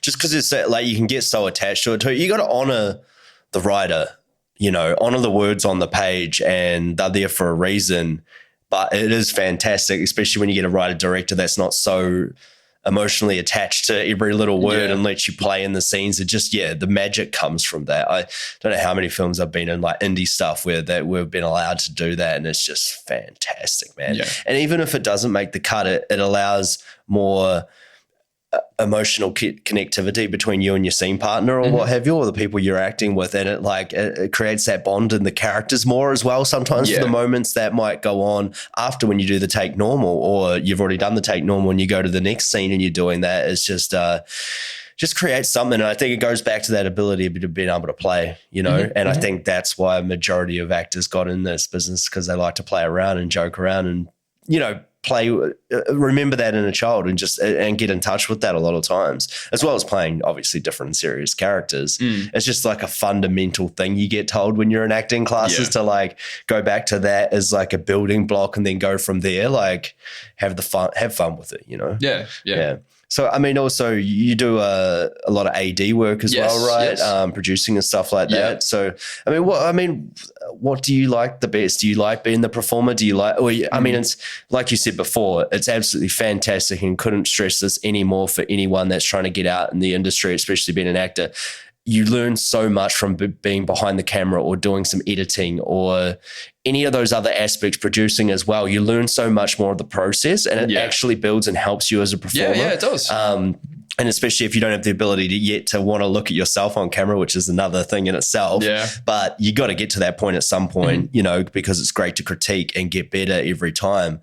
just because it's like you can get so attached to it too. You got to honor the writer, you know, honor the words on the page, and they're there for a reason. But it is fantastic, especially when you get a writer-director that's not so emotionally attached to every little word and lets you play in the scenes. It just, the magic comes from that. I don't know how many films I've been in, like indie stuff, where that we've been allowed to do that, and it's just fantastic, man. Yeah. And even if it doesn't make the cut, it allows more emotional connectivity between you and your scene partner or what have you, or the people you're acting with, and it creates that bond in the characters more as well sometimes for the moments that might go on after, when you do the take normal, or you've already done the take normal and you go to the next scene and you're doing that. It's just creates something. And I think it goes back to that ability to being able to play, you know, and I think that's why a majority of actors got in this business, because they like to play around and joke around and, you know, remember that inner child and get in touch with that a lot of times, as well as playing obviously different and serious characters. It's just like a fundamental thing you get told when you're in acting classes to like go back to that as like a building block and then go from there, like have fun with it, you know? Yeah. So, I mean, also you do a lot of AD work as well, right? Yes. Producing and stuff like that. So, what do you like the best? Do you like being the performer? Do you like, I mean, it's like you said before, it's absolutely fantastic, and couldn't stress this anymore for anyone that's trying to get out in the industry, especially being an actor. You learn so much from being behind the camera or doing some editing or any of those other aspects, producing as well. You learn so much more of the process, and it actually builds and helps you as a performer. Yeah, it does. And especially if you don't have the ability to want to look at yourself on camera, which is another thing in itself. Yeah. But you got to get to that point at some point, you know, because it's great to critique and get better every time.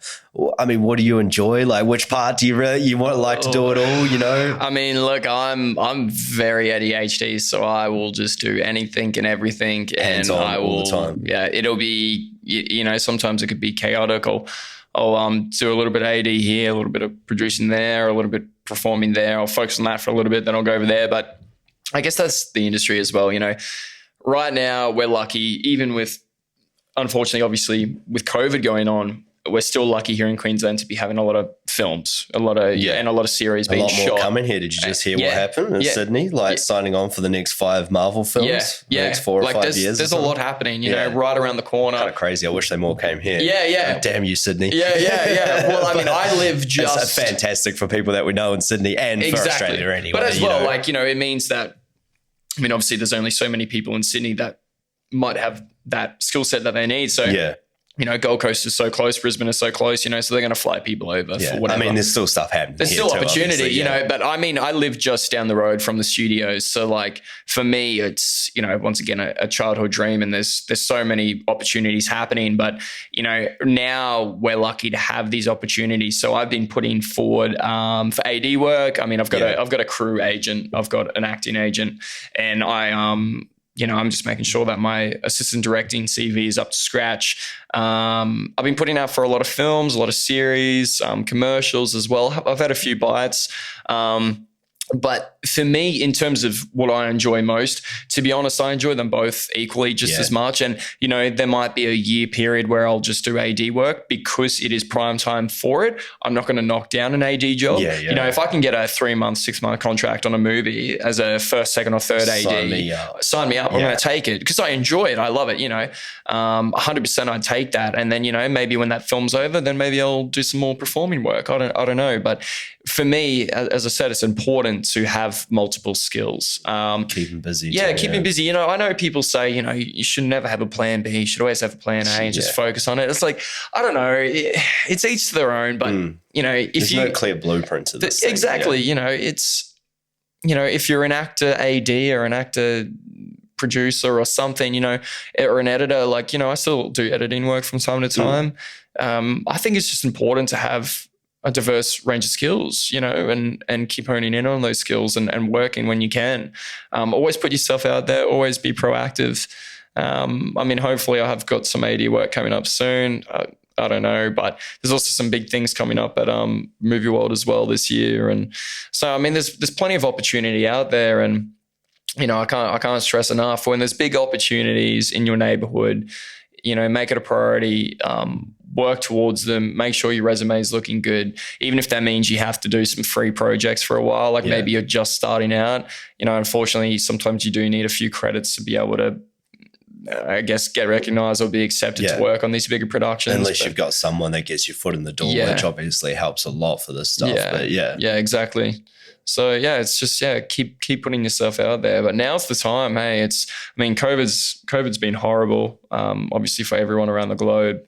I mean, what do you enjoy? Like, which part do you like to do it all, you know? I mean, look, I'm very ADHD, so I will just do anything and everything. Hands on all the time. Yeah, it'll be, you know, sometimes it could be chaotic. I'll do a little bit of AD here, a little bit of producing there, a little bit performing there. I'll focus on that for a little bit, then I'll go over there. But I guess that's the industry as well. You know, right now we're lucky, even with, unfortunately, obviously with COVID going on, we're still lucky here in Queensland to be having a lot of films, and a lot of series being shot. A lot more coming here. Did you just hear what happened in Sydney? Like signing on for the next 5 Marvel films? The next 4 or 5 years. There's a lot happening, you know, right around the corner. Kind of crazy. I wish they more came here. Yeah. Damn you, Sydney. Yeah. Well, I mean, I live just... It's fantastic for people that we know in Sydney and for Australia anyway. But as well, like, you know, it means that, I mean, obviously there's only so many people in Sydney that might have that skill set that they need. So Gold Coast is so close, Brisbane is so close, so they're going to fly people over for whatever. I mean, there's still stuff happening. There's still opportunity, but I mean, I live just down the road from the studios. So like for me, it's, once again, a childhood dream, and there's so many opportunities happening, but, now we're lucky to have these opportunities. So I've been putting forward for AD work. I mean, I've got a crew agent, I've got an acting agent, and I'm just making sure that my assistant directing CV is up to scratch. I've been putting out for a lot of films, a lot of series, commercials as well. I've had a few bites. But for me, in terms of what I enjoy most, to be honest, I enjoy them both equally just as much. And, there might be a year period where I'll just do AD work because it is prime time for it. I'm not going to knock down an AD job. If I can get a 3-month, 6-month contract on a movie as a first, second or third AD, sign me up. I'm going to take it because I enjoy it. I love it, 100% I'd take that. And then, maybe when that film's over, then maybe I'll do some more performing work. I don't know. But for me, as I said, it's important to have multiple skills. Keep them busy. Keep them busy. I know people say, you should never have a plan B. You should always have a plan A and just focus on it. It's like, I don't know. It's each to their own. But, if there's no clear blueprint to this. Exactly. It's, if you're an actor AD or an actor producer or something, or an editor, like, I still do editing work from time to time. I think it's just important to have a diverse range of skills, and keep honing in on those skills and working when you can. Always put yourself out there, always be proactive. Hopefully I have got some AD work coming up soon. I don't know, but there's also some big things coming up at Movie World as well this year. And so, there's plenty of opportunity out there, and, I can't stress enough when there's big opportunities in your neighborhood, make it a priority, work towards them, make sure your resume is looking good, even if that means you have to do some free projects for a while, like maybe you're just starting out. Unfortunately, sometimes you do need a few credits to be able to, I guess, get recognized or be accepted to work on these bigger productions. Unless you've got someone that gets your foot in the door, which obviously helps a lot for this stuff. Yeah, exactly. So it's just keep putting yourself out there. But now's the time. Hey, COVID's been horrible. Obviously for everyone around the globe.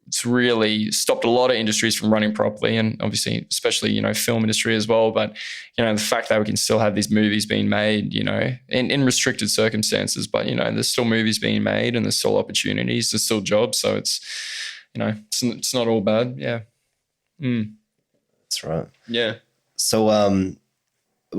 It's really stopped a lot of industries from running properly, and obviously especially film industry as well. But the fact that we can still have these movies being made, in restricted circumstances, but there's still movies being made and there's still opportunities, there's still jobs. So it's it's not all bad. Yeah. That's right. Yeah. So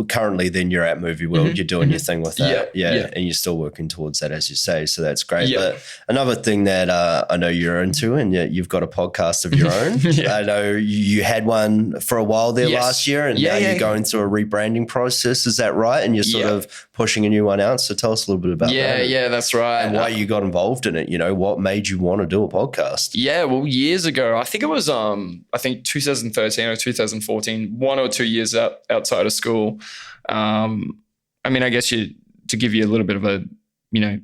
currently then you're at Movie World, you're doing your thing with that. And you're still working towards that, as you say. So that's great. But another thing that I know you're into, and you've got a podcast of your own. I know you had one for a while there last year, and now you're going through a rebranding process. Is that right? And you're sort of pushing a new one out. So tell us a little bit about that. Yeah, that's right. And why you got involved in it. What made you want to do a podcast? Yeah, well, years ago, I think it was 2013 or 2014, 1 or 2 years outside of school. I guess to give you a little bit of a,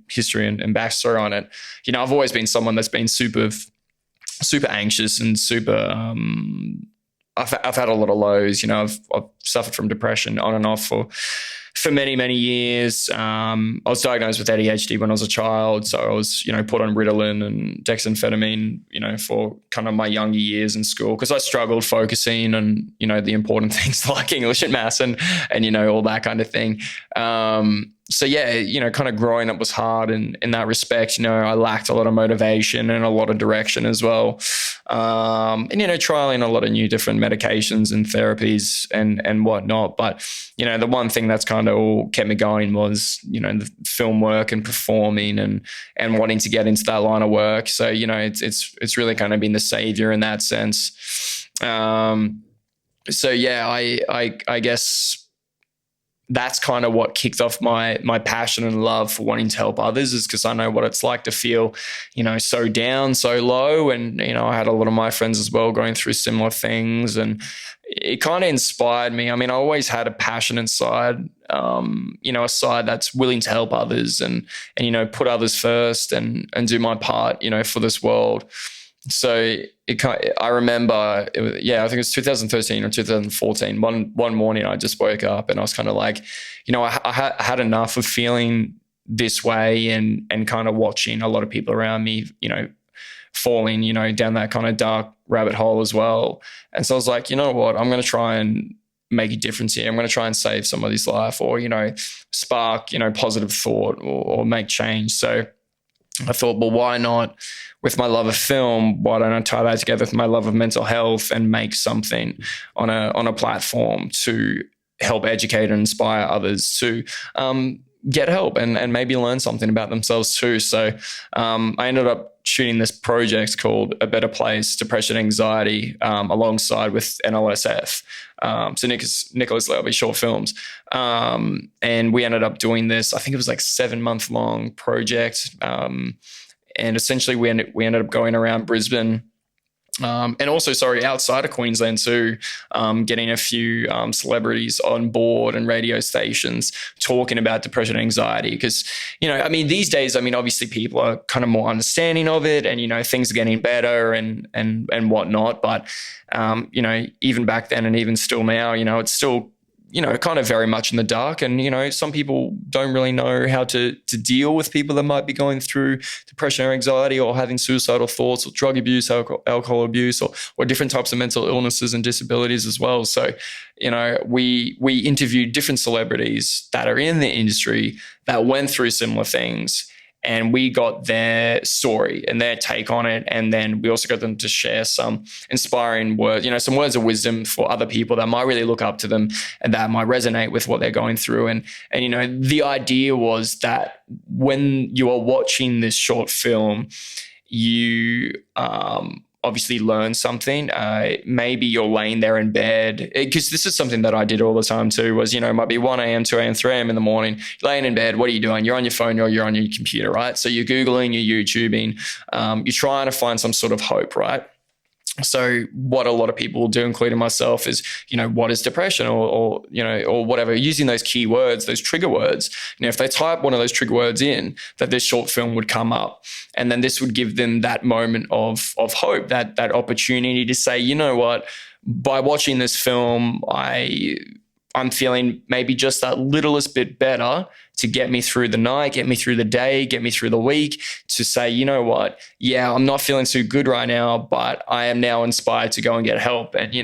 history and backstory on it, I've always been someone that's been super anxious and super, I've had a lot of lows, I've suffered from depression on and off for many, many years. I was diagnosed with ADHD when I was a child. So I was, put on Riddler and dexamphetamine, for kind of my younger years in school, because I struggled focusing on, the important things like English and maths and all that kind of thing. So kind of growing up was hard in that respect. I lacked a lot of motivation and a lot of direction as well. And trialing a lot of new different medications and therapies and whatnot. But, the one thing that's kind of all kept me going was, the film work and performing and wanting to get into that line of work. So, it's really kind of been the savior in that sense. I guess that's kind of what kicked off my passion and love for wanting to help others, is because I know what it's like to feel, so down, so low. And, I had a lot of my friends as well going through similar things, and it kind of inspired me. I always had a passion inside, a side that's willing to help others and put others first and do my part, for this world. So I remember, I think it was 2013 or 2014. One morning I just woke up and I was kind of like, I had enough of feeling this way and kind of watching a lot of people around me, falling, down that kind of dark rabbit hole as well. And so I was like, you know what, I'm going to try and make a difference here. I'm going to try and save somebody's life, or, spark, positive thought, or make change. So I thought, well, why not, with my love of film, why don't I tie that together with my love of mental health and make something on a platform to help educate and inspire others to get help and maybe learn something about themselves too. So I ended up shooting this project called A Better Place, Depression, Anxiety, alongside with NLSF. So Nicholas Levy short films. And we ended up doing this, I think it was like 7-month long project. And essentially we ended up going around Brisbane, and also, outside of Queensland too, getting a few celebrities on board and radio stations talking about depression and anxiety. Because, these days, obviously people are kind of more understanding of it, and, things are getting better and whatnot. But, even back then and even still now, it's still, kind of very much in the dark. And, some people don't really know how to deal with people that might be going through depression or anxiety, or having suicidal thoughts, or drug abuse, alcohol abuse, or different types of mental illnesses and disabilities as well. So, we interviewed different celebrities that are in the industry that went through similar things, and we got their story and their take on it. And then we also got them to share some inspiring words, some words of wisdom for other people that might really look up to them and that might resonate with what they're going through. And the idea was that when you are watching this short film, you obviously learn something. Maybe you're laying there in bed, because this is something that I did all the time too, was, it might be 1 a.m., 2 a.m., 3 a.m. in the morning, you're laying in bed. What are you doing? You're on your phone or you're on your computer, right? So you're Googling, you're YouTubing, you're trying to find some sort of hope, right? So what a lot of people will do, including myself, is, what is depression or whatever, using those keywords, those trigger words. If they type one of those trigger words in, that this short film would come up. And then this would give them that moment of hope, that opportunity to say, you know what, by watching this film, I'm feeling maybe just that littlest bit better to get me through the night, get me through the day, get me through the week, to say, you know what, yeah, I'm not feeling so good right now, but I am now inspired to go and get help. And,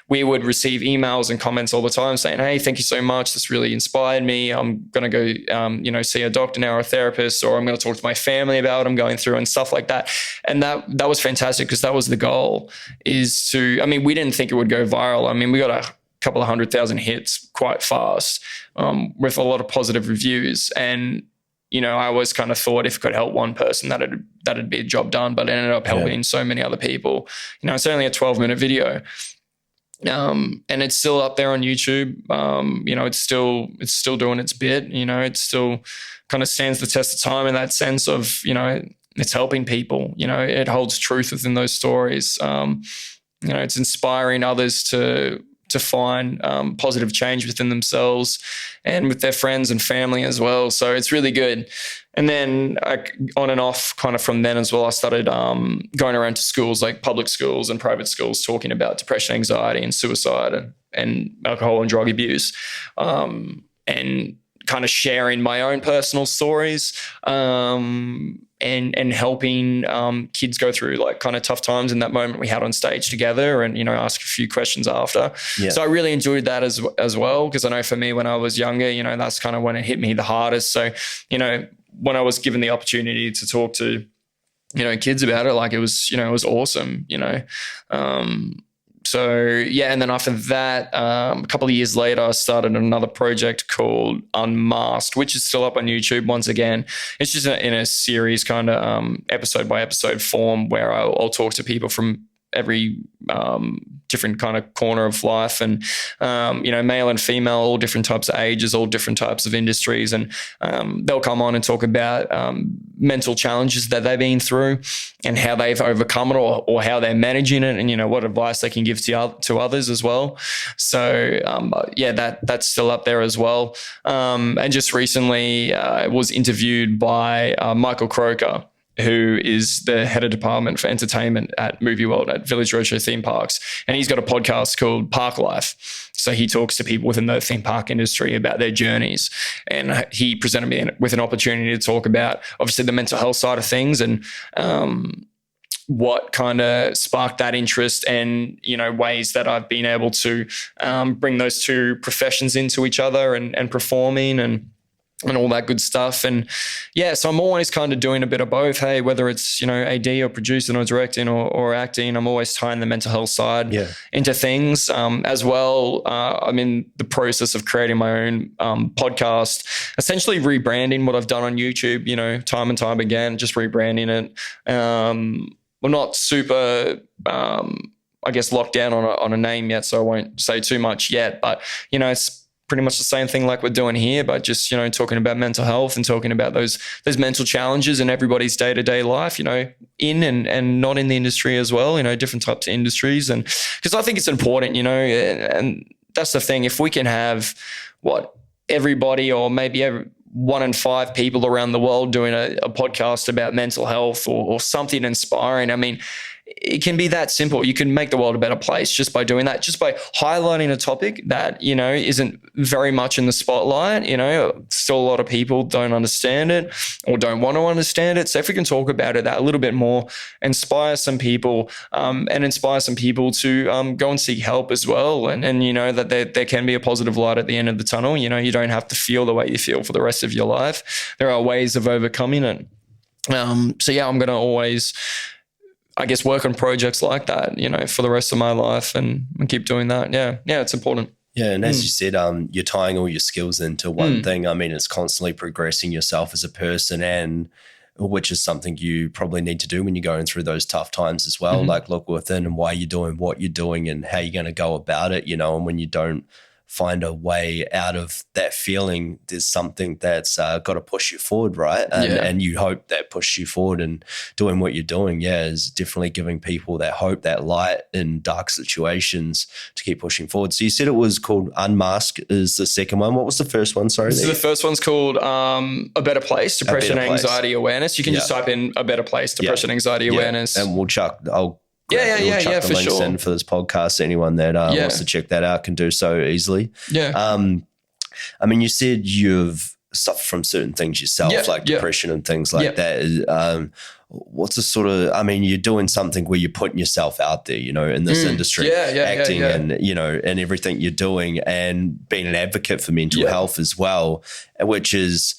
we would receive emails and comments all the time saying, hey, thank you so much. This really inspired me. I'm going to go, see a doctor now or a therapist, or I'm going to talk to my family about what I'm going through and stuff like that. And that was fantastic, because that was the goal, is to, we didn't think it would go viral. we got a couple of 100,000 hits quite fast, with a lot of positive reviews. And, I always kind of thought if it could help one person, that'd be a job done, but it ended up helping so many other people. It's only a 12-minute video. And it's still up there on YouTube. It's still doing its bit, it still kind of stands the test of time in that sense of, it's helping people, it holds truth within those stories. It's inspiring others to find positive change within themselves and with their friends and family as well. So it's really good. And then on and off kind of from then as well, I started going around to schools, like public schools and private schools, talking about depression, anxiety and suicide and alcohol and drug abuse, and kind of sharing my own personal stories, and helping kids go through like kind of tough times in that moment we had on stage together, and ask a few questions after. So I really enjoyed that as well, because I know for me when I was younger, that's kind of when it hit me the hardest. So when I was given the opportunity to talk to kids about it, like it was awesome. So yeah, and then after that, a couple of years later, I started another project called Unmasked, which is still up on YouTube once again. It's just in a series kind of episode by episode form, where I'll talk to people from every different kind of corner of life, and male and female, all different types of ages, all different types of industries, and they'll come on and talk about mental challenges that they've been through and how they've overcome it, or how they're managing it, and what advice they can give to others as well. So that's still up there as well. And just recently was interviewed by Michael Crocker, who is the head of department for entertainment at Movie World at Village Roadshow Theme Parks. And he's got a podcast called Park Life. So he talks to people within the theme park industry about their journeys. And he presented me with an opportunity to talk about, obviously, the mental health side of things, and what kind of sparked that interest, and, you know, ways that I've been able to bring those two professions into each other, and performing and all that good stuff. And yeah, so I'm always kind of doing a bit of both. Hey, whether it's, you know, AD or producing or directing or acting, I'm always tying the mental health side into things. As well, I'm in the process of creating my own podcast, essentially rebranding what I've done on YouTube, you know, time and time again, just rebranding it. We're not super, I guess, locked down on a name yet, so I won't say too much yet. But, you know, it's pretty much the same thing like we're doing here, but just, you know, talking about mental health and talking about those mental challenges in everybody's day-to-day life, you know, in and not in the industry as well, you know, different types of industries. And because I think it's important, you know, and that's the thing. If we can have everybody, or maybe 1 in 5 people around the world doing a podcast about mental health or something inspiring, I mean, it can be that simple. You can make the world a better place just by doing that, just by highlighting a topic that, you know, isn't very much in the spotlight. You know, still a lot of people don't understand it or don't want to understand it. So if we can talk about it that a little bit more, inspire some people, and inspire some people to go and seek help as well. And you know, that there can be a positive light at the end of the tunnel. You know, you don't have to feel the way you feel for the rest of your life. There are ways of overcoming it. So yeah, I'm going to always, I guess, work on projects like that, you know, for the rest of my life, and keep doing that. Yeah, it's important. Yeah, and as you said, you're tying all your skills into one thing. I mean, it's constantly progressing yourself as a person, and which is something you probably need to do when you're going through those tough times as well. Like, look within and why you're doing what you're doing and how you're going to go about it, you know, and when you don't find a way out of that feeling, there's something that's got to push you forward, right? And you hope that pushes you forward, and doing what you're doing, is definitely giving people that hope, that light in dark situations to keep pushing forward. So you said it was called Unmask is the second one. What was the first one? Sorry. So the first one's called A Better Place, Depression, Anxiety, Awareness. You can just type in A Better Place, Depression, Anxiety, Awareness. And we'll chuck for the links sure. in for this podcast. Anyone that wants to check that out can do so easily. I mean, you said you've suffered from certain things yourself, like depression and things like that. What's the sort of, I mean, you're doing something where you're putting yourself out there, you know, in this industry, acting and, you know, and everything you're doing, and being an advocate for mental health as well, which is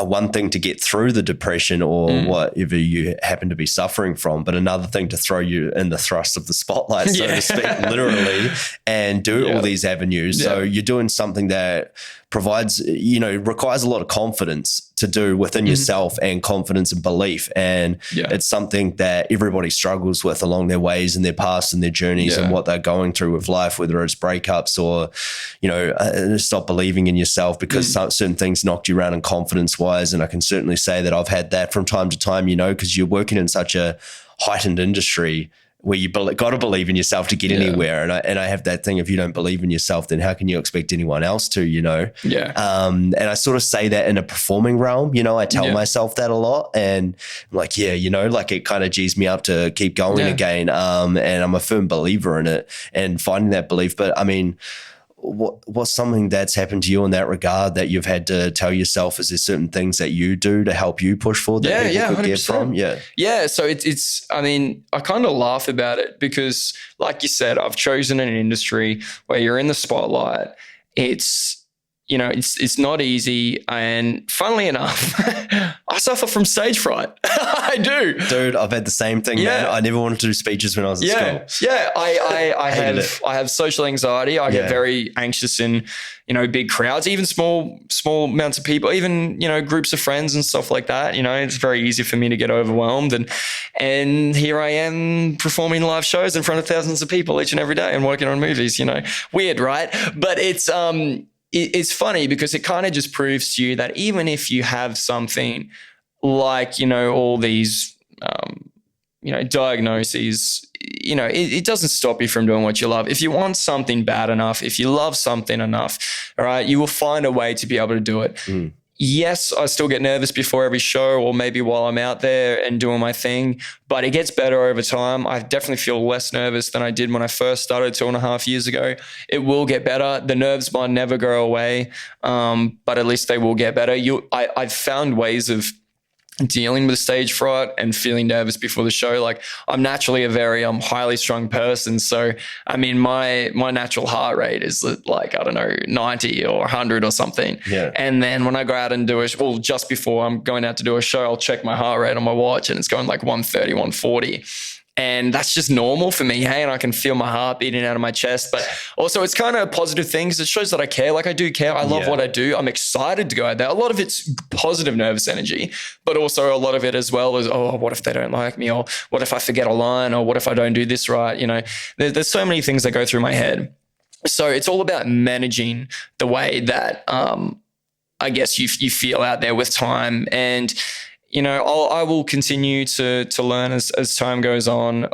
one thing to get through the depression or whatever you happen to be suffering from, but another thing to throw you in the thrust of the spotlight, so to speak, literally, and do all these avenues. So you're doing something that provides, you know, requires a lot of confidence to do within yourself, and confidence and belief. And it's something that everybody struggles with along their ways and their paths and their journeys and what they're going through with life, whether it's breakups or, you know, stop believing in yourself because certain things knocked you around in confidence wise. And I can certainly say that I've had that from time to time, you know, because you're working in such a heightened industry where you got to believe in yourself to get anywhere. And I have that thing, if you don't believe in yourself, then how can you expect anyone else to, you know? And I sort of say that in a performing realm, you know, I tell myself that a lot, and I'm like, you know, like it kind of G's me up to keep going again. And I'm a firm believer in it and finding that belief. But I mean, what's something that's happened to you in that regard that you've had to tell yourself? Is there certain things that you do to help you push forward that people could get from? So it's I mean, I kind of laugh about it because, like you said, I've chosen an industry where you're in the spotlight. It's, you know, it's not easy. And funnily enough, I suffer from stage fright. I do. Dude, I've had the same thing, man. I never wanted to do speeches when I was at school. I have social anxiety. I get very anxious in, you know, big crowds, even small amounts of people, even, you know, groups of friends and stuff like that. You know, it's very easy for me to get overwhelmed. And here I am performing live shows in front of thousands of people each and every day and working on movies, you know. Weird, right? But it's funny because it kind of just proves to you that even if you have something like, you know, all these, you know, diagnoses, you know, it doesn't stop you from doing what you love. If you want something bad enough, if you love something enough, all right, you will find a way to be able to do it. Yes, I still get nervous before every show or maybe while I'm out there and doing my thing, but it gets better over time. I definitely feel less nervous than I did when I first started 2.5 years ago. It will get better. The nerves might never go away, but at least they will get better. I've found ways of dealing with stage fright and feeling nervous before the show. Like I'm naturally a very highly strung person. So, I mean, my natural heart rate is like, I don't know, 90 or 100 or something. Yeah. And then when I go out and just before I'm going out to do a show, I'll check my heart rate on my watch and it's going like 130, 140. And that's just normal for me, hey? And I can feel my heart beating out of my chest. But also it's kind of a positive thing because it shows that I care. Like I do care. I love what I do. I'm excited to go out there. A lot of it's positive nervous energy, but also a lot of it as well is, oh, what if they don't like me? Or what if I forget a line? Or what if I don't do this right? You know, there's so many things that go through my head. So it's all about managing the way that I guess you feel out there with time. And you know, I will continue to learn as time goes on.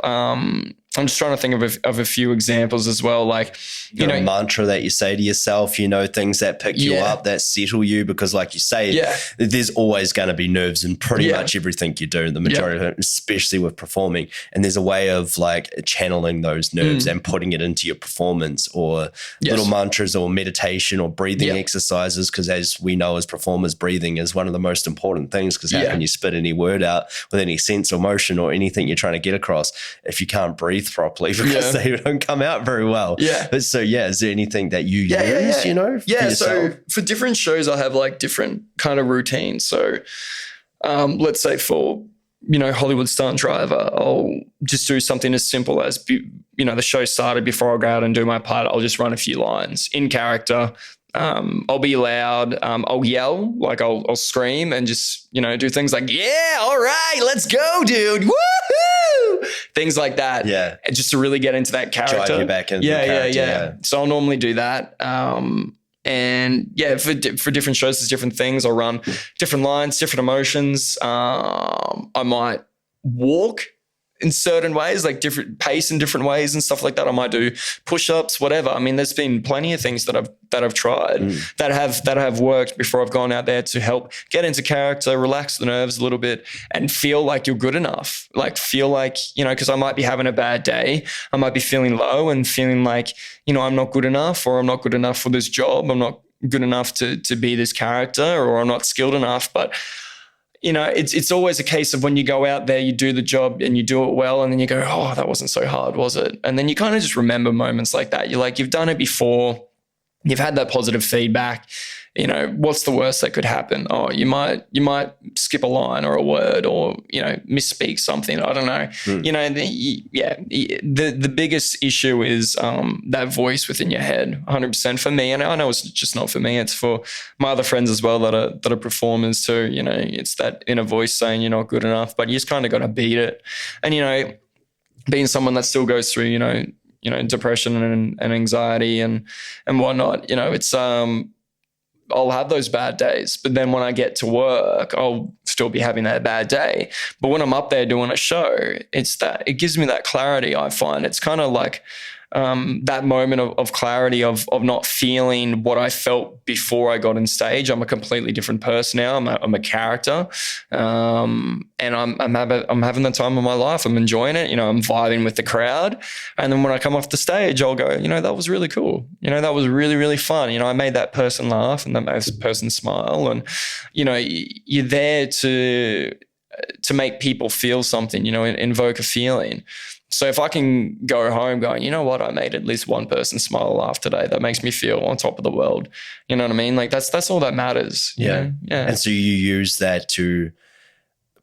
I'm just trying to think of a few examples as well. Like, you know, a mantra that you say to yourself, you know, things that pick you up, that settle you, because like you say, there's always going to be nerves in pretty much everything you do, the majority of it, especially with performing. And there's a way of like channeling those nerves and putting it into your performance, or little mantras or meditation or breathing exercises. Because as we know as performers, breathing is one of the most important things, because how can you spit any word out with any sense or motion or anything you're trying to get across if you can't breathe properly, because they don't come out very well. But so is there anything that you use, you know? So for different shows I have like different kind of routines. So let's say for, you know, Hollywood Stunt Driver, I'll just do something as simple as, you know, the show started, before I go out and do my part, I'll just run a few lines in character. I'll be loud. I'll yell, like I'll scream and just, you know, do things like, yeah, all right, let's go, dude. Woohoo! Things like that. Yeah. Just to really get into that character. Drive you back into the character. So I'll normally do that. And yeah, for different shows, there's different things. I'll run different lines, different emotions. I might walk in certain ways, like different pace in different ways and stuff like that. I might do push-ups, whatever. I mean, there's been plenty of things that I've tried that have worked before I've gone out there to help get into character, relax the nerves a little bit, and feel like you're good enough. Like feel like, you know, because I might be having a bad day. I might be feeling low and feeling like, you know, I'm not good enough, or I'm not good enough for this job. I'm not good enough to be this character, or I'm not skilled enough. But you know, it's always a case of when you go out there, you do the job and you do it well, and then you go, oh, that wasn't so hard, was it? And then you kind of just remember moments like that. You're like, you've done it before. You've had that positive feedback. You know, what's the worst that could happen? Oh, you might skip a line or a word, or, you know, misspeak something. I don't know. You know, the biggest issue is that voice within your head, 100% for me. And I know it's just not for me. It's for my other friends as well that are performers too. You know, it's that inner voice saying you're not good enough, but you just kind of got to beat it. And, you know, being someone that still goes through, you know, depression and anxiety and whatnot, you know, it's I'll have those bad days, but then when I get to work, I'll still be having that bad day. But when I'm up there doing a show, it gives me that clarity. I find it's kind of like that moment of clarity of not feeling what I felt before I got on stage. I'm a completely different person now. I'm a character, and I'm having the time of my life. I'm enjoying it. You know, I'm vibing with the crowd, and then when I come off the stage, I'll go, you know, that was really cool. You know, that was really, really fun. You know, I made that person laugh and that made that person smile, and you know, you're there to make people feel something. You know, invoke a feeling. So if I can go home going, you know what, I made at least one person smile or laugh today, that makes me feel on top of the world. You know what I mean? Like that's all that matters. Yeah. And so you use that to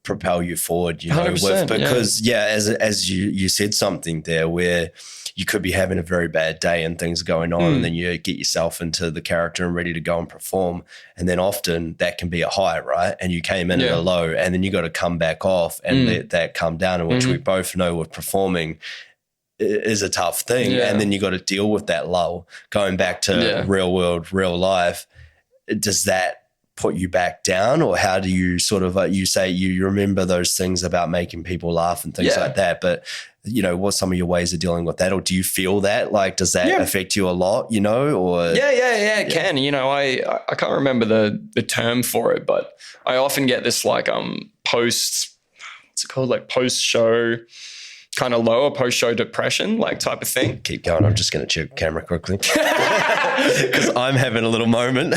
propel you forward, you know, because as you said something there where you could be having a very bad day and things are going on, and then you get yourself into the character and ready to go and perform. And then often that can be a high, right? And you came in at a low, and then you got to come back off and let that come down, in which we both know with performing is a tough thing. And then you got to deal with that low, going back to real world, real life. Does that put you back down, or how do you sort of, you say you remember those things about making people laugh and things like that, but you know, what's some of your ways of dealing with that? Or do you feel that, like, does that affect you a lot, you know, or? It can, you know, I can't remember the term for it, but I often get this like what's it called? Like post-show kind of lower, post-show depression, like type of thing. Keep going. I'm just going to check the camera quickly because I'm having a little moment.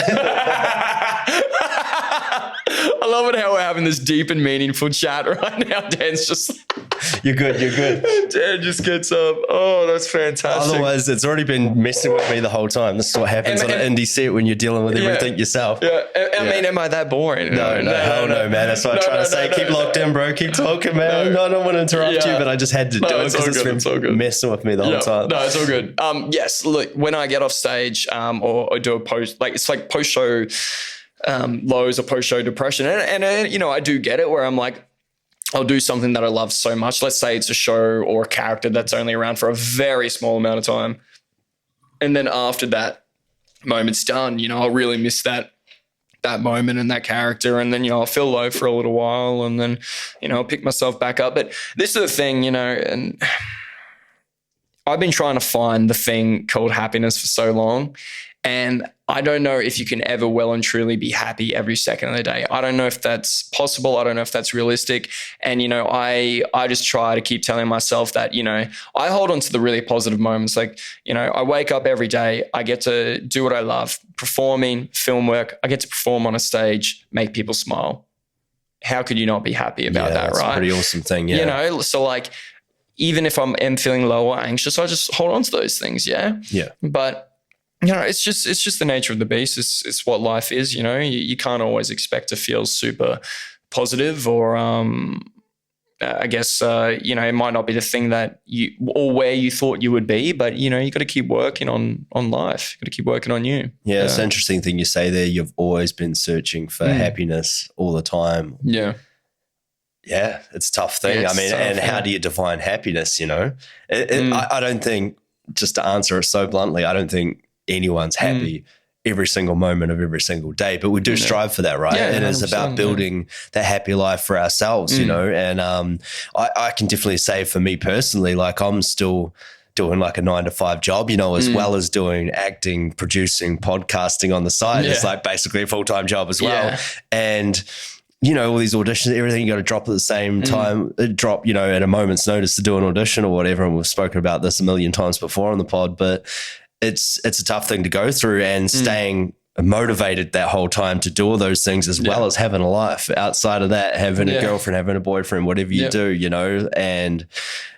I love it how we're having this deep and meaningful chat right now. Dan's just You're good. Dan just gets up. Oh, that's fantastic. Otherwise, it's already been messing with me the whole time. This is what happens on an indie set when you're dealing with everything yourself. Yeah. I mean, am I that boring? No, hell no, man. That's what I'm trying to say. Keep locked in, bro. Keep talking, man. No, I don't want to interrupt you, but I just had to do it because it's been messing with me the whole time. No, it's all good. Yes, look, when I get off stage or do a post, like it's like post-show lows or post-show depression. And, you know, I do get it where I'm like, I'll do something that I love so much. Let's say it's a show or a character that's only around for a very small amount of time. And then after that moment's done, you know, I'll really miss that moment and that character. And then, you know, I'll feel low for a little while and then, you know, I'll pick myself back up. But this is the thing, you know, and I've been trying to find the thing called happiness for so long. And I don't know if you can ever well and truly be happy every second of the day. I don't know if that's possible. I don't know if that's realistic. And, you know, I just try to keep telling myself that, you know, I hold on to the really positive moments. Like, you know, I wake up every day. I get to do what I love, performing, film work. I get to perform on a stage, make people smile. How could you not be happy about that, right? That's a pretty awesome thing, yeah. You know, so like, even if I'm feeling low or anxious, I just hold on to those things, yeah? Yeah. But you know, it's just the nature of the beast. It's what life is, you know. You can't always expect to feel super positive or I guess, you know, it might not be the thing that you or where you thought you would be, but, you know, you got to keep working on life. You got to keep working on you. Yeah, it's an interesting thing you say there. You've always been searching for happiness all the time. Yeah. Yeah, it's a tough thing. I mean, tough, how do you define happiness, you know? I don't think, just to answer it so bluntly, I don't think anyone's happy every single moment of every single day, but we do strive for that, right? Yeah, and it's about building that happy life for ourselves, you know? And I can definitely say for me personally, like I'm still doing like a 9-to-5 job, you know, as well as doing acting, producing, podcasting on the side. It's like basically a full-time job as well. And you know, all these auditions, everything you got to drop at the same time, drop, you know, at a moment's notice to do an audition or whatever. And we've spoken about this a million times before on the pod, but it's a tough thing to go through, and staying motivated that whole time to do all those things as well as having a life outside of that, having a girlfriend, having a boyfriend, whatever you do, you know, and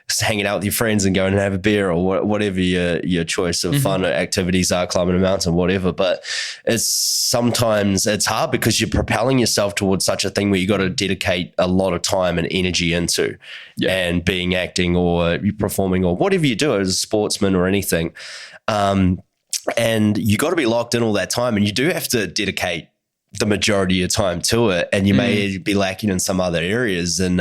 just hanging out with your friends and going and have a beer or whatever your choice of fun activities are, climbing a mountain, whatever. But sometimes it's hard because you're propelling yourself towards such a thing where you got to dedicate a lot of time and energy into and being acting or performing or whatever you do as a sportsman or anything. And you got to be locked in all that time, and you do have to dedicate the majority of your time to it, and you may be lacking in some other areas. And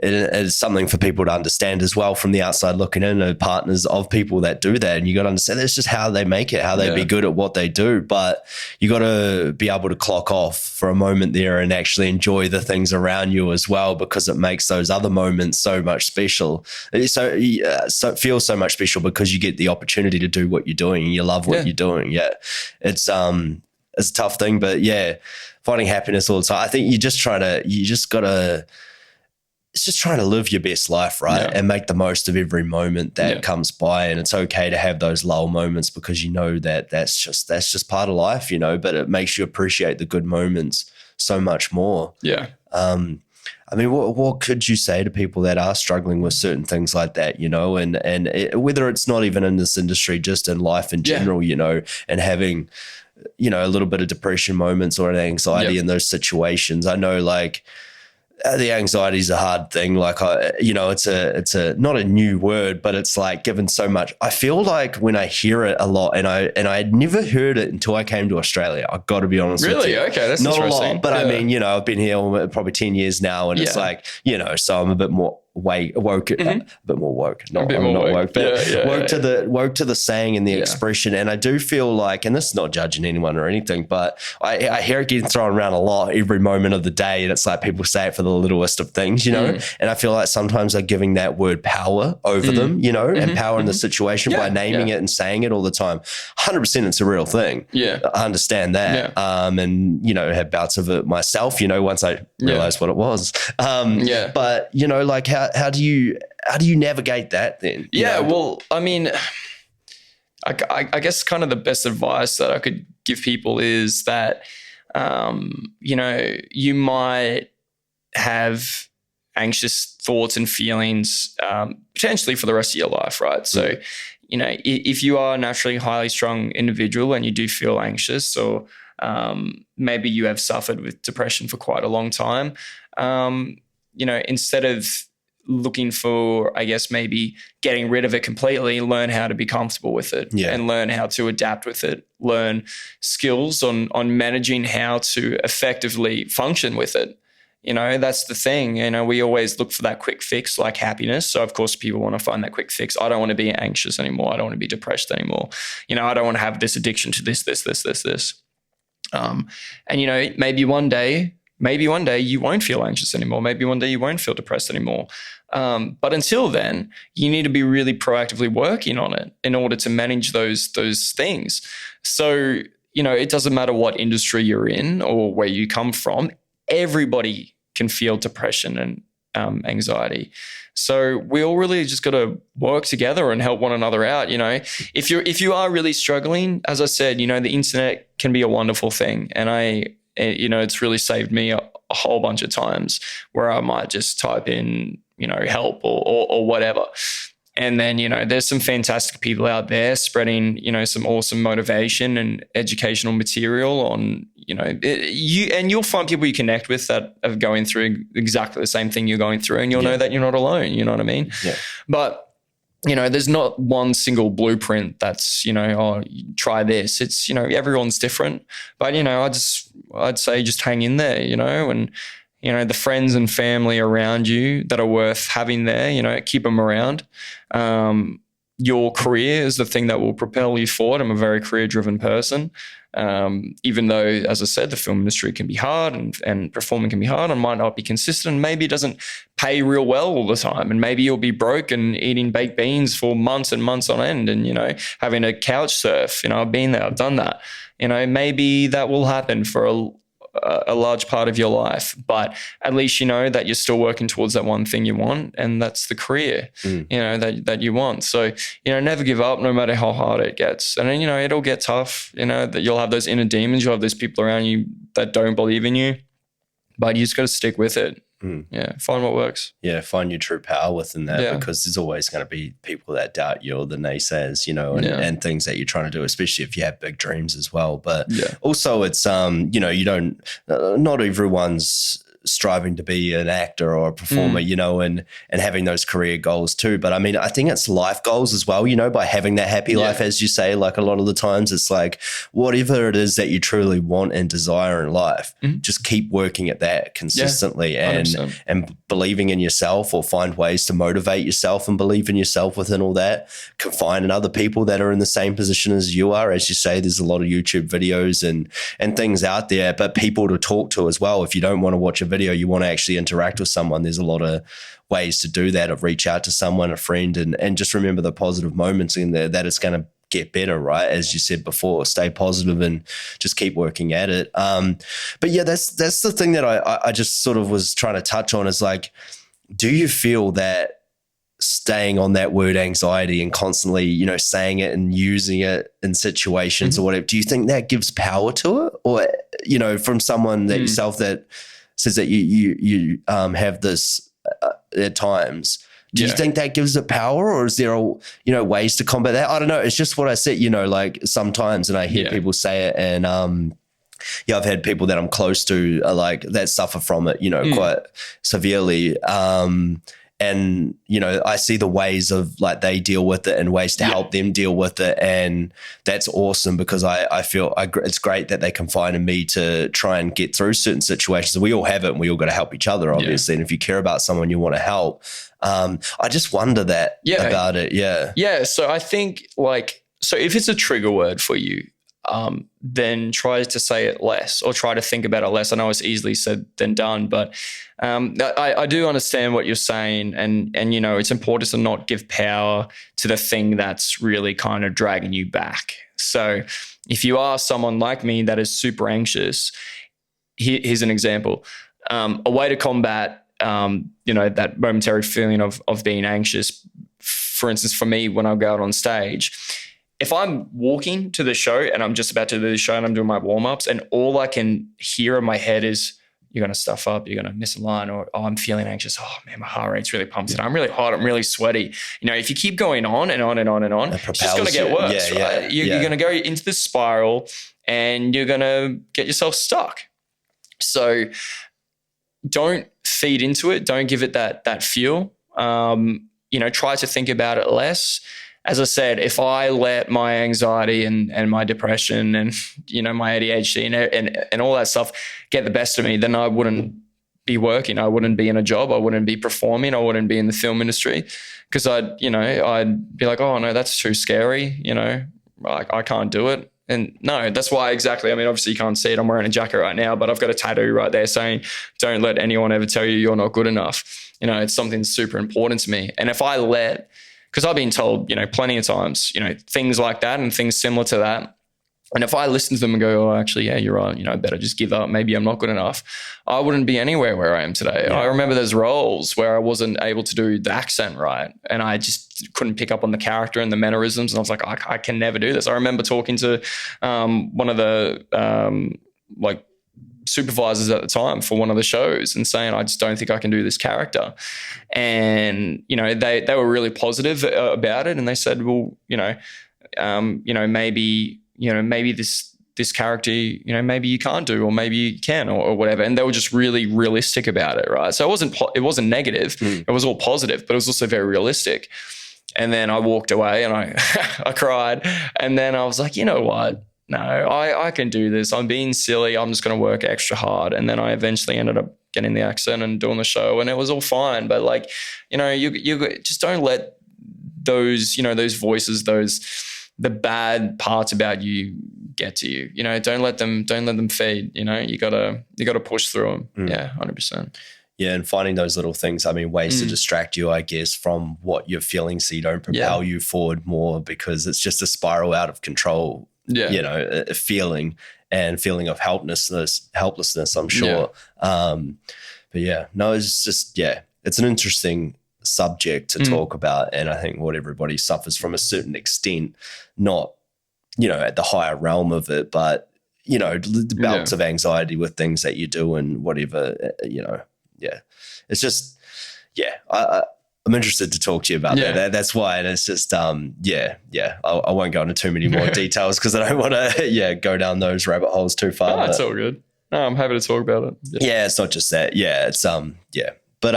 it is something for people to understand as well from the outside looking in, partners of people that do that. And you got to understand that's just how they make it, how they be good at what they do. But you got to be able to clock off for a moment there and actually enjoy the things around you as well, because it makes those other moments so much special. So it feels so much special because you get the opportunity to do what you're doing and you love what you're doing. Yeah. It's a tough thing, but finding happiness all the time. I think it's just trying to live your best life, right? And make the most of every moment that comes by. And it's okay to have those lull moments because you know that's just part of life, you know, but it makes you appreciate the good moments so much more. Yeah. I mean, what could you say to people that are struggling with certain things like that, you know, and whether it's not even in this industry, just in life in general, you know, and having, you know, a little bit of depression moments or an anxiety in those situations. I know, like, the anxiety is a hard thing. Like, you know, it's a not a new word, but it's like given so much. I feel like when I hear it a lot, and I had never heard it until I came to Australia. I've got to be honest with you. Really? Okay, that's not interesting. A lot, but I mean, you know, I've been here probably 10 years now, and it's like, you know, so I'm a bit more woke, a bit more woke. I'm not woke, but woke to the saying and the expression. And I do feel like, and this is not judging anyone or anything, but I hear it getting thrown around a lot every moment of the day, and it's like people say it for the littlest of things, you know. And I feel like sometimes they're giving that word power over them, you know, and power in the situation by naming it and saying it all the time. 100% it's a real thing. I understand that. And, you know, had bouts of it myself, you know, once I realized what it was. But, you know, like how do you navigate that then? Well, I mean, I guess kind of the best advice that I could give people is that You might have anxious thoughts and feelings potentially for the rest of your life, right? So, if you are a naturally highly strung individual and you do feel anxious, or maybe you have suffered with depression for quite a long time, instead of looking for, I guess, maybe getting rid of it completely, learn how to be comfortable with it and learn how to adapt with it, learn skills on managing how to effectively function with it. That's the thing. We always look for that quick fix, like happiness. So of course people want to find that quick fix. I don't want to be anxious anymore. I don't want to be depressed anymore. I don't want to have this addiction to this. Maybe one day you won't feel anxious anymore. Maybe one day you won't feel depressed anymore. But until then, you need to be really proactively working on it in order to manage those things. So, it doesn't matter what industry you're in or where you come from. Everybody can feel depression and anxiety. So we all really just got to work together and help one another out. If you are really struggling, as I said, the internet can be a wonderful thing. And it's really saved me a whole bunch of times where I might just type in, help or whatever. And then, there's some fantastic people out there spreading, some awesome motivation and educational material on, you'll find people you connect with that are going through exactly the same thing you're going through, and you'll know that you're not alone. You know what I mean? Yeah. But, there's not one single blueprint that's, try this. It's, everyone's different. But, I'd say just hang in there, and, the friends and family around you that are worth having there, keep them around. Your career is the thing that will propel you forward. I'm a very career-driven person. Even though, as I said, the film industry can be hard and performing can be hard and might not be consistent. Maybe it doesn't pay real well all the time. And maybe you'll be broke and eating baked beans for months and months on end and, having a couch surf. I've been there, I've done that. Maybe that will happen for a large part of your life, but at least you know that you're still working towards that one thing you want, and that's the career, that you want. So, never give up no matter how hard it gets. And then, it'll get tough, that you'll have those inner demons, you'll have those people around you that don't believe in you, but you just got to stick with it. Yeah, find what works. Yeah, find your true power within that, because there's always going to be people that doubt you or the naysayers, and things that you're trying to do, especially if you have big dreams as well. But also it's, you don't, not everyone's striving to be an actor or a performer, and having those career goals too. But I mean, I think it's life goals as well, by having that happy life, as you say, like a lot of the times it's like whatever it is that you truly want and desire in life, just keep working at that consistently and believing in yourself, or find ways to motivate yourself and believe in yourself within all that. Confide in other people that are in the same position as you are. As you say, there's a lot of YouTube videos and things out there, but people to talk to as well. If you don't want to watch a video, you want to actually interact with someone, there's a lot of ways to do that, of reach out to someone, a friend, and just remember the positive moments in there, that it's going to get better, right? As you said before, stay positive and just keep working at it. But yeah, that's the thing that I just sort of was trying to touch on, is like, do you feel that staying on that word anxiety and constantly, saying it and using it in situations or whatever, do you think that gives power to it? Or, from someone that yourself that says that you have this at times, do you think that gives it power, or is there ways to combat that? I don't know. It's just what I said, like sometimes, and I hear people say it, and I've had people that I'm close to like that suffer from it, quite severely. And, I see the ways of like they deal with it and ways to help them deal with it. And that's awesome, because I feel it's great that they confide in me to try and get through certain situations. We all have it, and we all got to help each other, obviously. And if you care about someone, you want to help. I just wonder that about it. Yeah. Yeah. So I think if it's a trigger word for you, then try to say it less, or try to think about it less. I know it's easily said than done, but I do understand what you're saying, and it's important to not give power to the thing that's really kind of dragging you back. So if you are someone like me that is super anxious, here's an example. A way to combat that momentary feeling of being anxious, for instance, for me, when I go out on stage, if I'm walking to the show and I'm just about to do the show and I'm doing my warm-ups and all I can hear in my head is, you're going to stuff up, you're going to miss a line, or I'm feeling anxious. Oh man, my heart rate's really pumped and I'm really hot, I'm really sweaty. If you keep going on and on and on and on, it's just going to get worse, right? You're going to go into this spiral and you're going to get yourself stuck. So don't feed into it. Don't give it that fuel. Try to think about it less. As I said, if I let my anxiety and my depression and, my ADHD and all that stuff get the best of me, then I wouldn't be working. I wouldn't be in a job. I wouldn't be performing. I wouldn't be in the film industry because I'd be like, oh no, that's too scary. I can't do it. And no, that's why exactly. I mean, obviously you can't see it. I'm wearing a jacket right now, but I've got a tattoo right there saying, don't let anyone ever tell you you're not good enough. It's something super important to me. And if I because I've been told, plenty of times, things like that and things similar to that. And if I listen to them and go, oh, actually, yeah, you're right. I better just give up. Maybe I'm not good enough. I wouldn't be anywhere where I am today. Yeah. I remember there's roles where I wasn't able to do the accent right. And I just couldn't pick up on the character and the mannerisms. And I was like, I can never do this. I remember talking to one of the supervisors at the time for one of the shows and saying, I just don't think I can do this character. And, they were really positive about it. And they said, well, maybe this character, maybe you can't do, or maybe you can, or whatever. And they were just really realistic about it. Right. So it wasn't negative. It was all positive, but it was also very realistic. And then I walked away and I cried. And then I was like, you know what? No, I can do this. I'm being silly. I'm just going to work extra hard. And then I eventually ended up getting the accent and doing the show, and it was all fine. But you just don't let those, those voices, the bad parts about you get to you. Don't let them feed. You gotta push through them. Yeah, 100%. Yeah, and finding those little things, ways to distract you, I guess, from what you're feeling so you don't propel you forward more, because it's just a spiral out of control. Yeah, a feeling of helplessness, I'm sure. Yeah. But yeah, no, it's just, it's an interesting subject to talk about. And I think what everybody suffers from a certain extent, not, at the higher realm of it, but, the bouts of anxiety with things that you do and whatever, it's just, I'm interested to talk to you about that. That's why. And it's just, I won't go into too many more details because I don't want to, go down those rabbit holes too far. No, it's all good. No, I'm happy to talk about it. Yeah, it's not just that. Yeah, it's, But,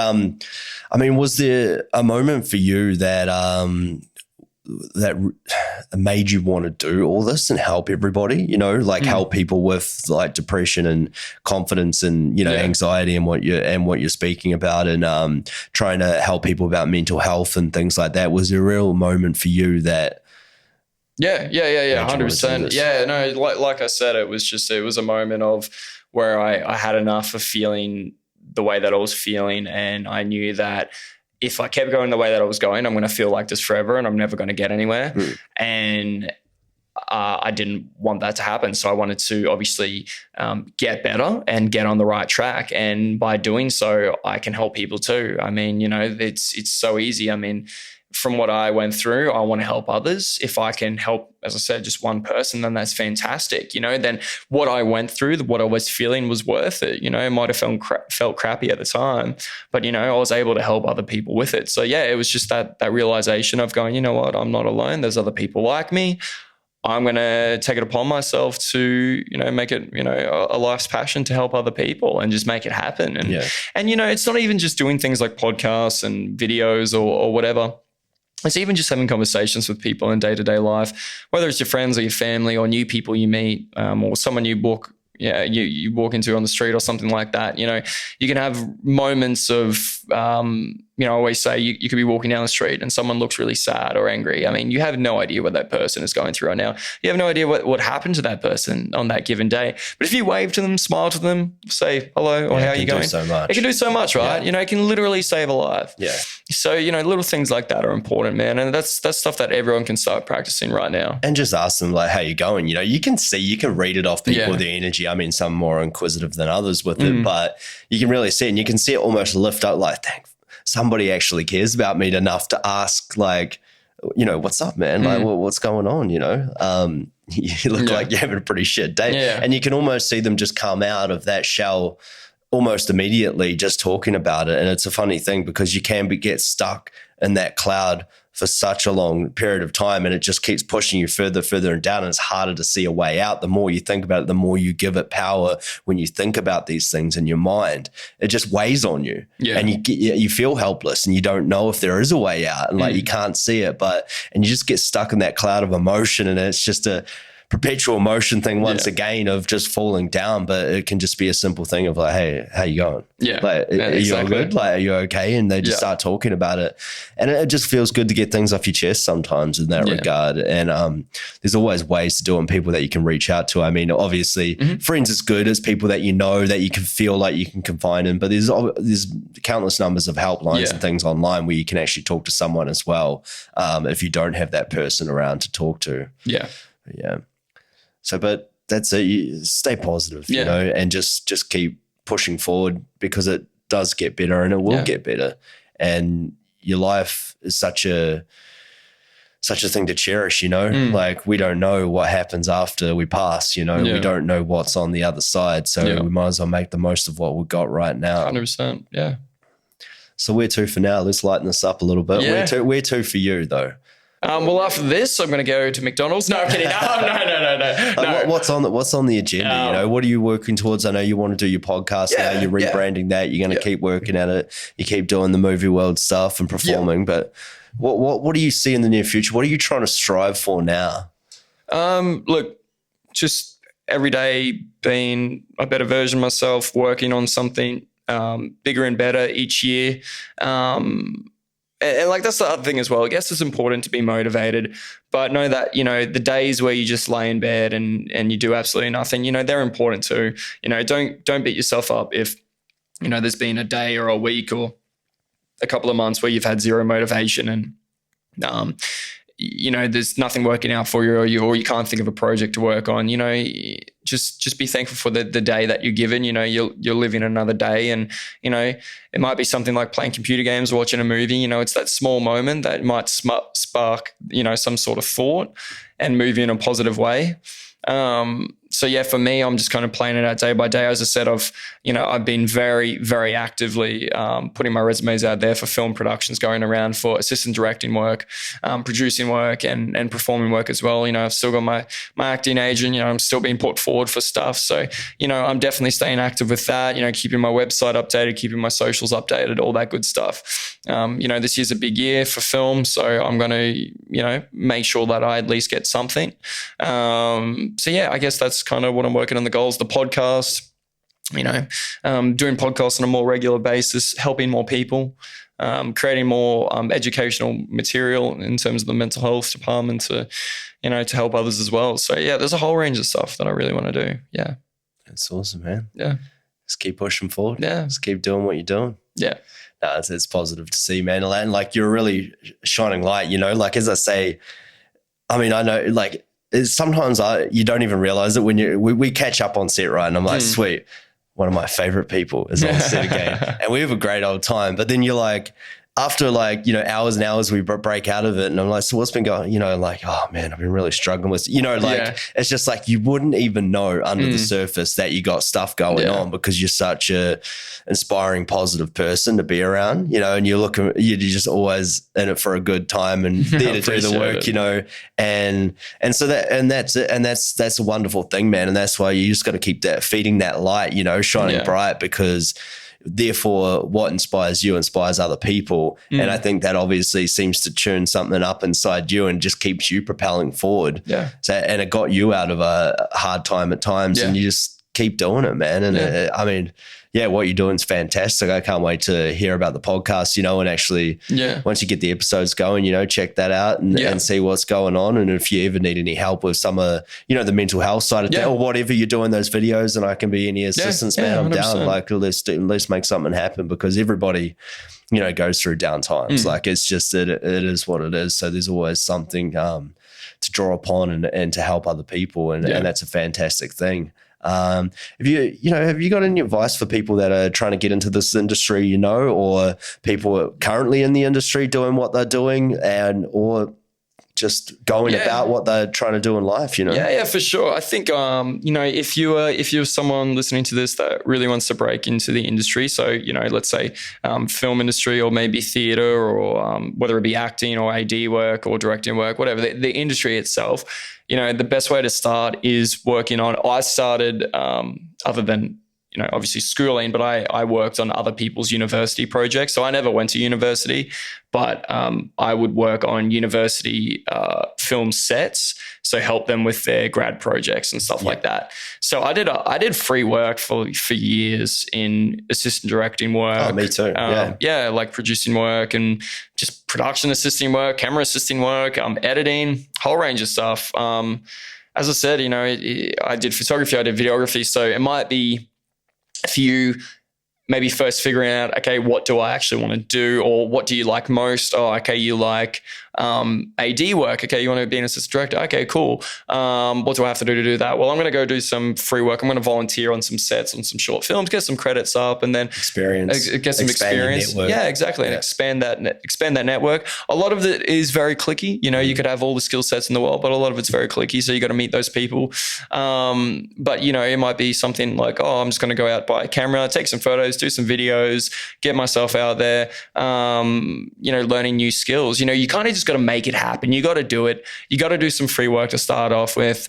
was there a moment for you that made you want to do all this and help everybody, help people with like depression and confidence and, anxiety and what you're speaking about, and trying to help people about mental health and things like that? Was there a real moment for you that? Yeah. 100%. Yeah, no, like I said, it was a moment of where I had enough of feeling the way that I was feeling. And I knew that if I kept going the way that I was going, I'm going to feel like this forever and I'm never going to get anywhere. And I didn't want that to happen. So I wanted to obviously get better and get on the right track. And by doing so, I can help people too. It's so easy. From what I went through, I want to help others. If I can help, as I said, just one person, then that's fantastic. Then what I went through, what I was feeling was worth it. It might have felt crappy at the time, but, I was able to help other people with it. So yeah, it was just that realization of going, you know what, I'm not alone. There's other people like me. I'm going to take it upon myself to, make it, a life's passion to help other people and just make it happen. And, it's not even just doing things like podcasts and videos or whatever. It's even just having conversations with people in day-to-day life, whether it's your friends or your family or new people you meet, or someone you walk into on the street or something like that. You can have moments of, I always say you could be walking down the street and someone looks really sad or angry. You have no idea what that person is going through right now. You have no idea what happened to that person on that given day. But if you wave to them, smile to them, say hello or how are you going? So much. It can do so much, right? Yeah. It can literally save a life. Yeah. So, little things like that are important, man. And that's stuff that everyone can start practicing right now. And just ask them like, how you going? You can read it off people, their energy. Some more inquisitive than others with it, but you can really see it, and you can see it almost lift up like, somebody actually cares about me enough to ask like what's up, man? Like, what's going on? You look like you're having a pretty shit day. Yeah. And you can almost see them just come out of that shell almost immediately just talking about it. And it's a funny thing because you can get stuck in that cloud for such a long period of time, and it just keeps pushing you further and down, and it's harder to see a way out. The more you think about it, the more you give it power. When you think about these things in your mind, it just weighs on you, and you feel helpless, and you don't know if there is a way out, and like you can't see it, and you just get stuck in that cloud of emotion, and it's just a perpetual motion thing once again of just falling down. But it can just be a simple thing of like, hey, how you going? Like, are you all good? Like, are you okay? And they just start talking about it, and it just feels good to get things off your chest sometimes in that regard. And there's always ways to do it, and people that you can reach out to. I mean, obviously friends is good, as people that that you can feel like you can confide in, but there's countless numbers of helplines and things online where you can actually talk to someone as well, if you don't have that person around to talk to. Yeah. So, but that's it. You stay positive, and just keep pushing forward, because it does get better, and it will get better. And your life is such a thing to cherish, like we don't know what happens after we pass, we don't know what's on the other side. So we might as well make the most of what we've got right now. 100%. Yeah. So where to for now? Let's lighten this up a little bit. Where to for you though? Well, after this, I'm going to go to McDonald's. No, I'm kidding. No. What's on the agenda? What are you working towards? I know you want to do your podcast now. You're rebranding that. You're going to keep working at it. You keep doing the movie world stuff and performing. But what do you see in the near future? What are you trying to strive for now? Look, just every day being a better version of myself, working on something bigger and better each year. And like that's the other thing as well. I guess it's important to be motivated, but know that, the days where you just lay in bed and you do absolutely nothing, they're important too. Don't beat yourself up if, there's been a day or a week or a couple of months where you've had zero motivation and, there's nothing working out for you, or you can't think of a project to work on. Just be thankful for the day that you're given. You're living another day, and it might be something like playing computer games, watching a movie. It's that small moment that might spark some sort of thought and move you in a positive way. So yeah, for me, I'm just kind of playing it out day by day. As I said, I've been very, very actively putting my resumes out there for film productions, going around for assistant directing work, producing work, and performing work as well. I've still got my acting agent. I'm still being put forward for stuff. So I'm definitely staying active with that. Keeping my website updated, keeping my socials updated, all that good stuff. This year's a big year for film, so I'm going to make sure that I at least get something. So yeah, I guess that's kind of what I'm working on, the goals. The podcast, doing podcasts on a more regular basis, helping more people, creating more educational material in terms of the mental health department to help others as well. So yeah, there's a whole range of stuff that I really want to do. Yeah. That's awesome, man. Yeah. Just keep pushing forward. Yeah. Just keep doing what you're doing. Yeah. No, it's positive to see, man. And like you're really shining light, like as I say, I mean, I know like sometimes you don't even realize it when we catch up on set, right? And I'm like, sweet, one of my favorite people is on set again. And we have a great old time. But then you're like, after hours and hours, we break out of it. And I'm like, so what's been going, like, oh man, I've been really struggling with, it's just like, you wouldn't even know under the surface that you got stuff going on, because you're such a inspiring, positive person to be around, and you're just always in it for a good time and there to do the work, and so that's it. And that's a wonderful thing, man. And that's why you just got to keep feeding that light, shining bright, because therefore what inspires you inspires other people. And I think that obviously seems to churn something up inside you and just keeps you propelling forward. Yeah. So, and it got you out of a hard time at times, and you just keep doing it, man. And I mean, yeah, what you're doing is fantastic. I can't wait to hear about the podcast, and actually once you get the episodes going, check that out and see what's going on. And if you ever need any help with some of, the mental health side of things or whatever you're doing those videos, and I can be any assistance, man, I'm 100%. Down. Like, let's make something happen, because everybody, goes through down times. Like, it's just, it is what it is. So there's always something to draw upon and to help other people. And that's a fantastic thing. Have you got any advice for people that are trying to get into this industry, or people currently in the industry doing what they're doing, or just going about what they're trying to do in life, you know? Yeah, for sure. I think, if you're someone listening to this that really wants to break into the industry, so, let's say film industry or maybe theater or whether it be acting or AD work or directing work, whatever, the industry itself, the best way to start is working on, I started, other than, obviously schooling, but I worked on other people's university projects. So I never went to university, but I would work on university film sets, so help them with their grad projects and stuff like that. So I did free work for years in assistant directing work. Oh, me too. Yeah, like producing work and just production assisting work, camera assisting work, editing, whole range of stuff. As I said, I did photography, I did videography, so it might be for you maybe first figuring out, okay, what do I actually want to do, or what do you like most? Oh, okay, you like AD work. Okay, you want to be an assistant director. Okay, cool. What do I have to do that? Well, I'm going to go do some free work. I'm going to volunteer on some sets, on some short films, get some credits up, and then get some experience. Yeah, exactly. And expand that network. A lot of it is very cliquey. You could have all the skill sets in the world, but a lot of it's very cliquey. So you got to meet those people. But it might be something like, oh, I'm just going to go out, buy a camera, take some photos, do some videos, get myself out there, learning new skills. You kind of just got to make it happen. You got to do it. You got to do some free work to start off with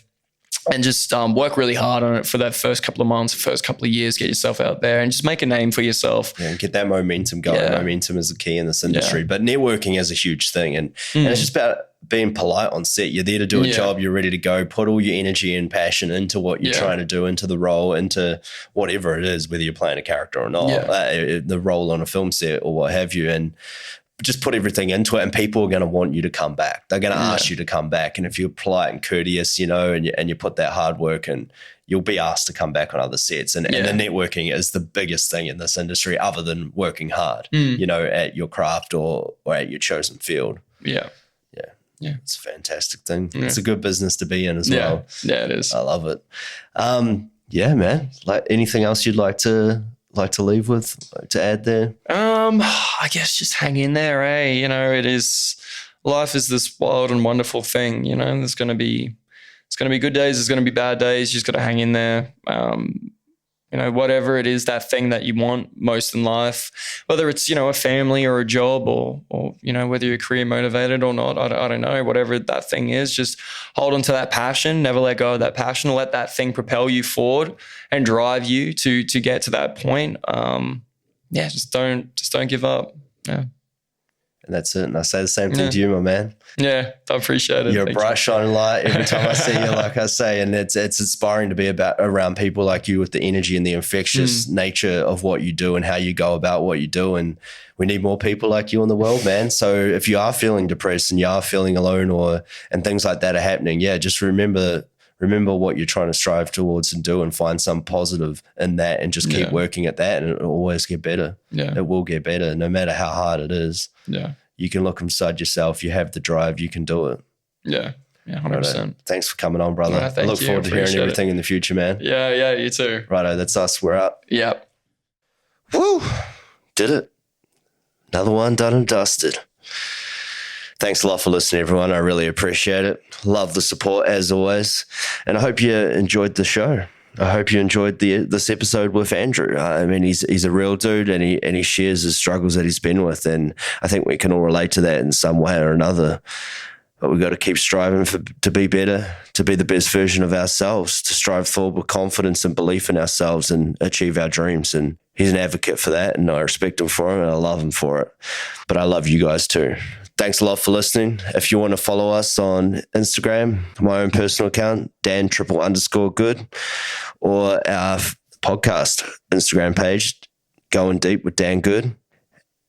and just work really hard on it for that first couple of months, first couple of years, get yourself out there and just make a name for yourself. Yeah, and get that momentum going. Yeah. Momentum is the key in this industry, but networking is a huge thing. And it's just about being polite on set. You're there to do a job. You're ready to go. Put all your energy and passion into what you're trying to do, into the role, into whatever it is, whether you're playing a character or not, the role on a film set or what have you. And just put everything into it, and people are going to want you to come back. They're going to ask you to come back. And if you're polite and courteous, and you put that hard work in, you'll be asked to come back on other sets. And the networking is the biggest thing in this industry, other than working hard, at your craft or at your chosen field. Yeah. It's a fantastic thing. Yeah. It's a good business to be in as well. Yeah, it is. I love it. Man. Like, anything else you'd like to leave with, to add there? I guess just hang in there, it is, life is this wild and wonderful thing, there's going to be good days, there's going to be bad days. You just got to hang in there. Whatever it is, that thing that you want most in life, whether it's, a family or a job or whether you're career motivated or not, I don't know, whatever that thing is, just hold on to that passion, never let go of that passion, let that thing propel you forward and drive you to get to that point. Just don't give up. Yeah. And that's it. And I say the same thing to you, my man. Yeah, I appreciate it. You're a bright, shining light every time I see you, like I say. And it's inspiring to be around people like you with the energy and the infectious nature of what you do and how you go about what you do. And we need more people like you in the world, man. So if you are feeling depressed and you are feeling alone and things like that are happening, just remember what you're trying to strive towards and do, and find some positive in that, and just keep working at that, and it'll always get better. Yeah. It will get better no matter how hard it is. Yeah. You can look inside yourself. You have the drive. You can do it. Yeah. Yeah, 100%. Righto. Thanks for coming on, brother. I look forward to hearing everything in the future, man. Yeah, you too. Righto, that's us. We're out. Yep. Woo! Did it. Another one done and dusted. Thanks a lot for listening, everyone. I really appreciate it. Love the support as always. And I hope you enjoyed the show. I hope you enjoyed this episode with Andrew. I mean, he's a real dude, and he shares his struggles that he's been with, and I think we can all relate to that in some way or another. But we've got to keep striving to be better, to be the best version of ourselves, to strive forward with confidence and belief in ourselves and achieve our dreams. And he's an advocate for that, and I respect him for it, and I love him for it. But I love you guys too. Thanks a lot for listening. If you want to follow us on Instagram, my own personal account, Dan__good, or our podcast Instagram page, Going Deep with Dan Good.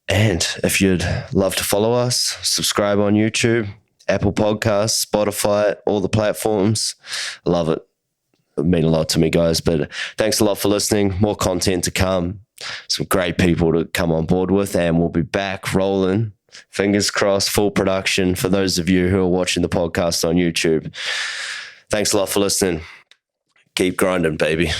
And if you'd love to follow us, subscribe on YouTube, Apple Podcasts, Spotify, all the platforms. I love it. It would mean a lot to me, guys. But thanks a lot for listening. More content to come. Some great people to come on board with, and we'll be back rolling. Fingers crossed, full production for those of you who are watching the podcast on YouTube. Thanks a lot for listening. Keep grinding, baby.